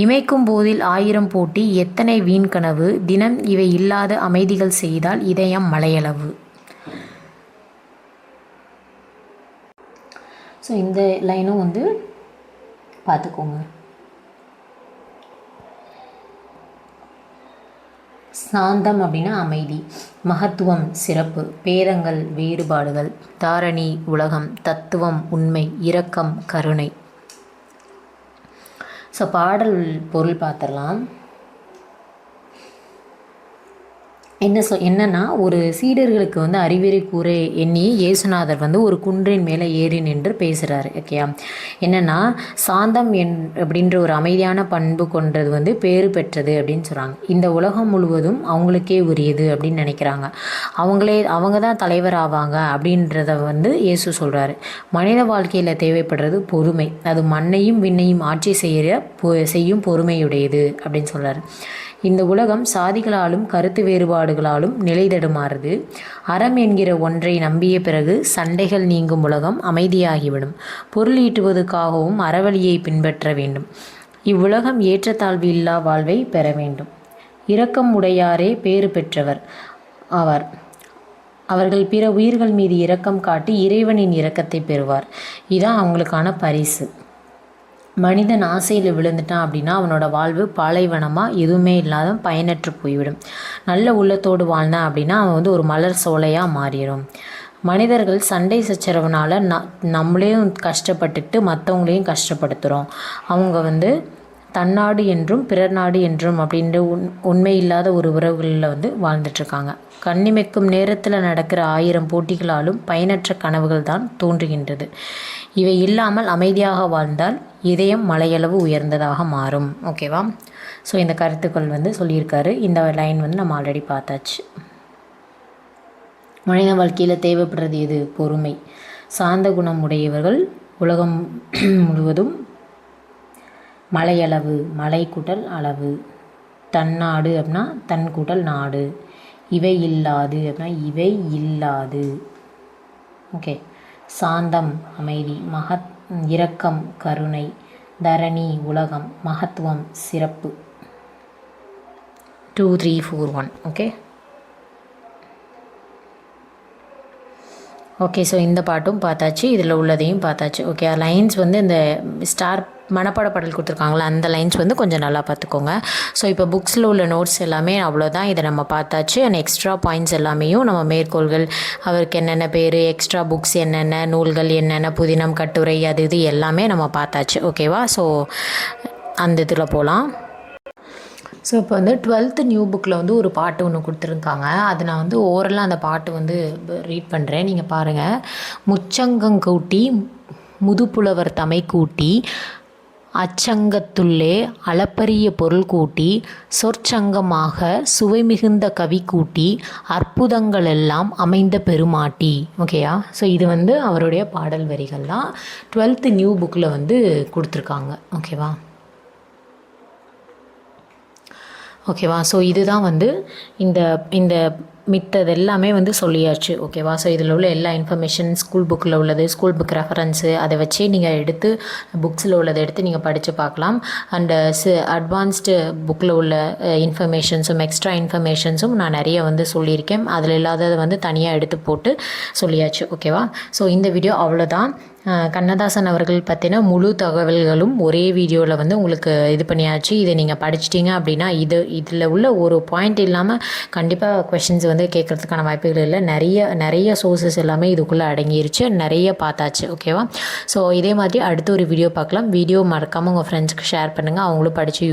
இமைக்கும் போதில் 1000 போட்டி, எத்தனை வீண் கனவு, தினம் இவை இல்லாத அமைதிகள் செய்தால் இதயம் மலையளவு. ஸோ இந்த லைனும் வந்து பார்த்துக்கோங்க. சாந்தம் அப்படின்னா அமைதி, மகத்துவம் சிறப்பு, பேதங்கள் வேறுபாடுகள், தாரணி உலகம், தத்துவம் உண்மை, இரக்கம் கருணை. ஸோ பாடல் பொருள் பார்த்துடலாம். என்னன்னா ஒரு சீடர்களுக்கு வந்து அறிவுரை கூற எண்ணி இயேசுநாதர் வந்து ஒரு குன்றின் மேலே ஏறி நின்று பேசுகிறாரு. ஓகேயா? என்னென்னா சாந்தம் அப்படின்ற ஒரு அமைதியான பண்பு கொண்டது வந்து பேறு பெற்றது அப்படின்னு சொல்கிறாங்க. இந்த உலகம் முழுவதும் அவங்களுக்கே உரியது அப்படின்னு நினைக்கிறாங்க. அவங்க தான் தலைவர் ஆவாங்க அப்படின்றத வந்து இயேசு சொல்கிறாரு. மனித வாழ்க்கையில் தேவைப்படுறது பொறுமை. அது மண்ணையும் விண்ணையும் ஆட்சி செய்யும் பொறுமையுடையது அப்படின்னு சொல்கிறாரு. இந்த உலகம் சாதிகளாலும் கருத்து வேறுபாடுகளாலும் நிலை தடுமாறுது. அறம் என்கிற ஒன்றை நம்பிய பிறகு சண்டைகள் நீங்கும் உலகம் அமைதியாகிவிடும். பொருள் ஈட்டுவதற்காகவும் அறவழியை பின்பற்ற வேண்டும். இவ்வுலகம் ஏற்றத்தாழ்வு இல்லா வாழ்வை பெற வேண்டும். இரக்கம் உடையாரே பேறு பெற்றவர் ஆவார். அவர்கள் பிற உயிர்கள் மீது இரக்கம் காட்டி இறைவனின் இரக்கத்தை பெறுவார். இதுதான் அவங்களுக்கான பரிசு. மனிதன் ஆசையில் விழுந்துட்டான் அப்படின்னா அவனோட வாழ்வு பாலைவனமாக எதுவுமே இல்லாத பயனற்று போய்விடும். நல்ல உள்ளத்தோடு வாழ்ந்தான் அப்படின்னா அவன் வந்து ஒரு மலர் சோலையாக மாறிடும். மனிதர்கள் சண்டை சச்சரவுனால் நம்மளையும் கஷ்டப்பட்டுட்டு மற்றவங்களையும் கஷ்டப்படுத்துகிறோம். அவங்க வந்து தன்னாடு என்றும் பிறர் நாடு என்றும் அப்படின்ற உண்மை இல்லாத ஒரு உறவுகளில் வந்து வாழ்ந்துட்டுருக்காங்க. கண்ணிமைக்கும் நேரத்தில் நடக்கிற 1000 போட்டிகளாலும் பயனற்ற கனவுகள் தான் தோன்றுகின்றது. இவை இல்லாமல் அமைதியாக வாழ்ந்தால் இதயம் மலையளவு உயர்ந்ததாக மாறும். ஓகேவா? ஸோ இந்த கருத்துக்கள் வந்து சொல்லியிருக்காரு. இந்த லைன் வந்து நம்ம ஆல்ரெடி பார்த்தாச்சு. மனித வாழ்க்கையில் தேவைப்படுறது எது? பொறுமை. சாந்த குணம் உடையவர்கள் உலகம் முழுவதும் மலையளவு, மலை கூட்டல் அளவு. தன்னாடு அப்படின்னா தன் கூட்டல் நாடு. இவை இல்லாது அப்படின்னா இவை இல்லாது. ஓகே. சாந்தம் அமைதி, இரக்கம் கருணை, தரணி உலகம், மகத்துவம் சிறப்பு. 2 3 4 1. Okay okay. ஸோ இந்த பாட்டும் பார்த்தாச்சு, இதில் உள்ளதையும் பார்த்தாச்சு. ஓகே. லைன்ஸ் வந்து இந்த ஸ்டார் மனப்பாட பாடல் கொடுத்துருக்காங்களா, அந்த லைன்ஸ் வந்து கொஞ்சம் நல்லா பார்த்துக்கோங்க. ஸோ இப்போ புக்ஸில் உள்ள நோட்ஸ் எல்லாமே அவ்வளோதான். இதை நம்ம பார்த்தாச்சு. அண்ட் எக்ஸ்ட்ரா பாயிண்ட்ஸ் எல்லாமேயும் நம்ம மேற்கோள்கள், அவருக்கு என்னென்ன பேர், எக்ஸ்ட்ரா புக்ஸ் என்னென்ன, நூல்கள் என்னென்ன, புதினம் கட்டுரை அது இது எல்லாமே நம்ம பார்த்தாச்சு. ஓகேவா? ஸோ அந்த இதில் போகலாம். ஸோ இப்போ வந்து 12th நியூ புக்கில் வந்து ஒரு பாட்டு ஒன்று கொடுத்துருக்காங்க. அது நான் வந்து ஓரலாக அந்த பாட்டு வந்து ரீட் பண்ணுறேன், நீங்கள் பாருங்கள். முச்சங்கங்கூட்டி முதுப்புலவர் தமை கூட்டி அச்சங்கத்துள்ளே அளப்பரிய பொருள் கூட்டி சொற்சங்கமாக சுவை மிகுந்த கவி கூட்டி அற்புதங்களெல்லாம் அமைந்த பெருமாட்டி. ஓகேயா? ஸோ இது வந்து அவருடைய பாடல் வரிகள் தான் 12th நியூ புக்கில் வந்து கொடுத்துருக்காங்க. ஓகேவா? ஸோ இதுதான் வந்து இந்த மித்தது எல்லாமே வந்து சொல்லியாச்சு. ஓகேவா? ஸோ இதில் உள்ள எல்லா இன்ஃபர்மேஷன் ஸ்கூல் புக்கில் உள்ளது, ஸ்கூல் புக் ரெஃபரன்ஸு, அதை வச்சே நீங்கள் எடுத்து புக்ஸில் உள்ளதை எடுத்து நீங்கள் படித்து பார்க்கலாம். அண்டு அட்வான்ஸ்டு புக்கில் உள்ள இன்ஃபர்மேஷன்ஸும் எக்ஸ்ட்ரா இன்ஃபர்மேஷன்ஸும் நான் நிறைய வந்து சொல்லியிருக்கேன். அதில் இல்லாததை வந்து தனியாக எடுத்து போட்டு சொல்லியாச்சு. ஓகேவா? ஸோ இந்த வீடியோ அவ்வளோதான். கண்ணதாசன் அவர்கள் பற்றின முழு தகவல்களும் ஒரே வீடியோவில் வந்து உங்களுக்கு இது பண்ணியாச்சு. இதை நீங்கள் படிச்சிட்டிங்க அப்படின்னா இதில் உள்ள ஒரு பாயிண்ட் இல்லாமல் கண்டிப்பாக கொஷின்ஸ் வந்து கேட்குறதுக்கான வாய்ப்புகள் இல்லை. நிறைய சோர்ஸஸ் எல்லாமே இதுக்குள்ளே அடங்கிருச்சு, நிறைய பார்த்தாச்சு. ஓகேவா? ஸோ இதே மாதிரி அடுத்த ஒரு வீடியோ பார்க்கலாம். வீடியோ மறக்காமல் உங்கள் ஃப்ரெண்ட்ஸ்க்கு ஷேர் பண்ணுங்கள், அவங்களும் படித்து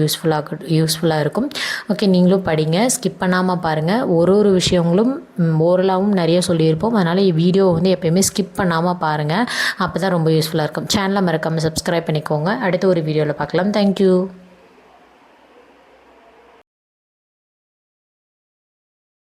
யூஸ்ஃபுல்லாக இருக்கும். ஓகே, நீங்களும் படிங்க, ஸ்கிப் பண்ணாமல் பாருங்கள். ஒரு விஷயங்களும் ஓரலாகவும் நிறைய சொல்லியிருப்போம். அதனால் வீடியோ வந்து எப்போயுமே ஸ்கிப் பண்ணாமல் பாருங்கள், அப்போ தான் ரொம்ப யூஸ்ஃபுல்லாக இருக்கும். சேனலை மறக்காமல் சப்ஸ்கிரைப் பண்ணிக்கோங்க. அடுத்த ஒரு வீடியோவில் பார்க்கலாம். தேங்க்யூ.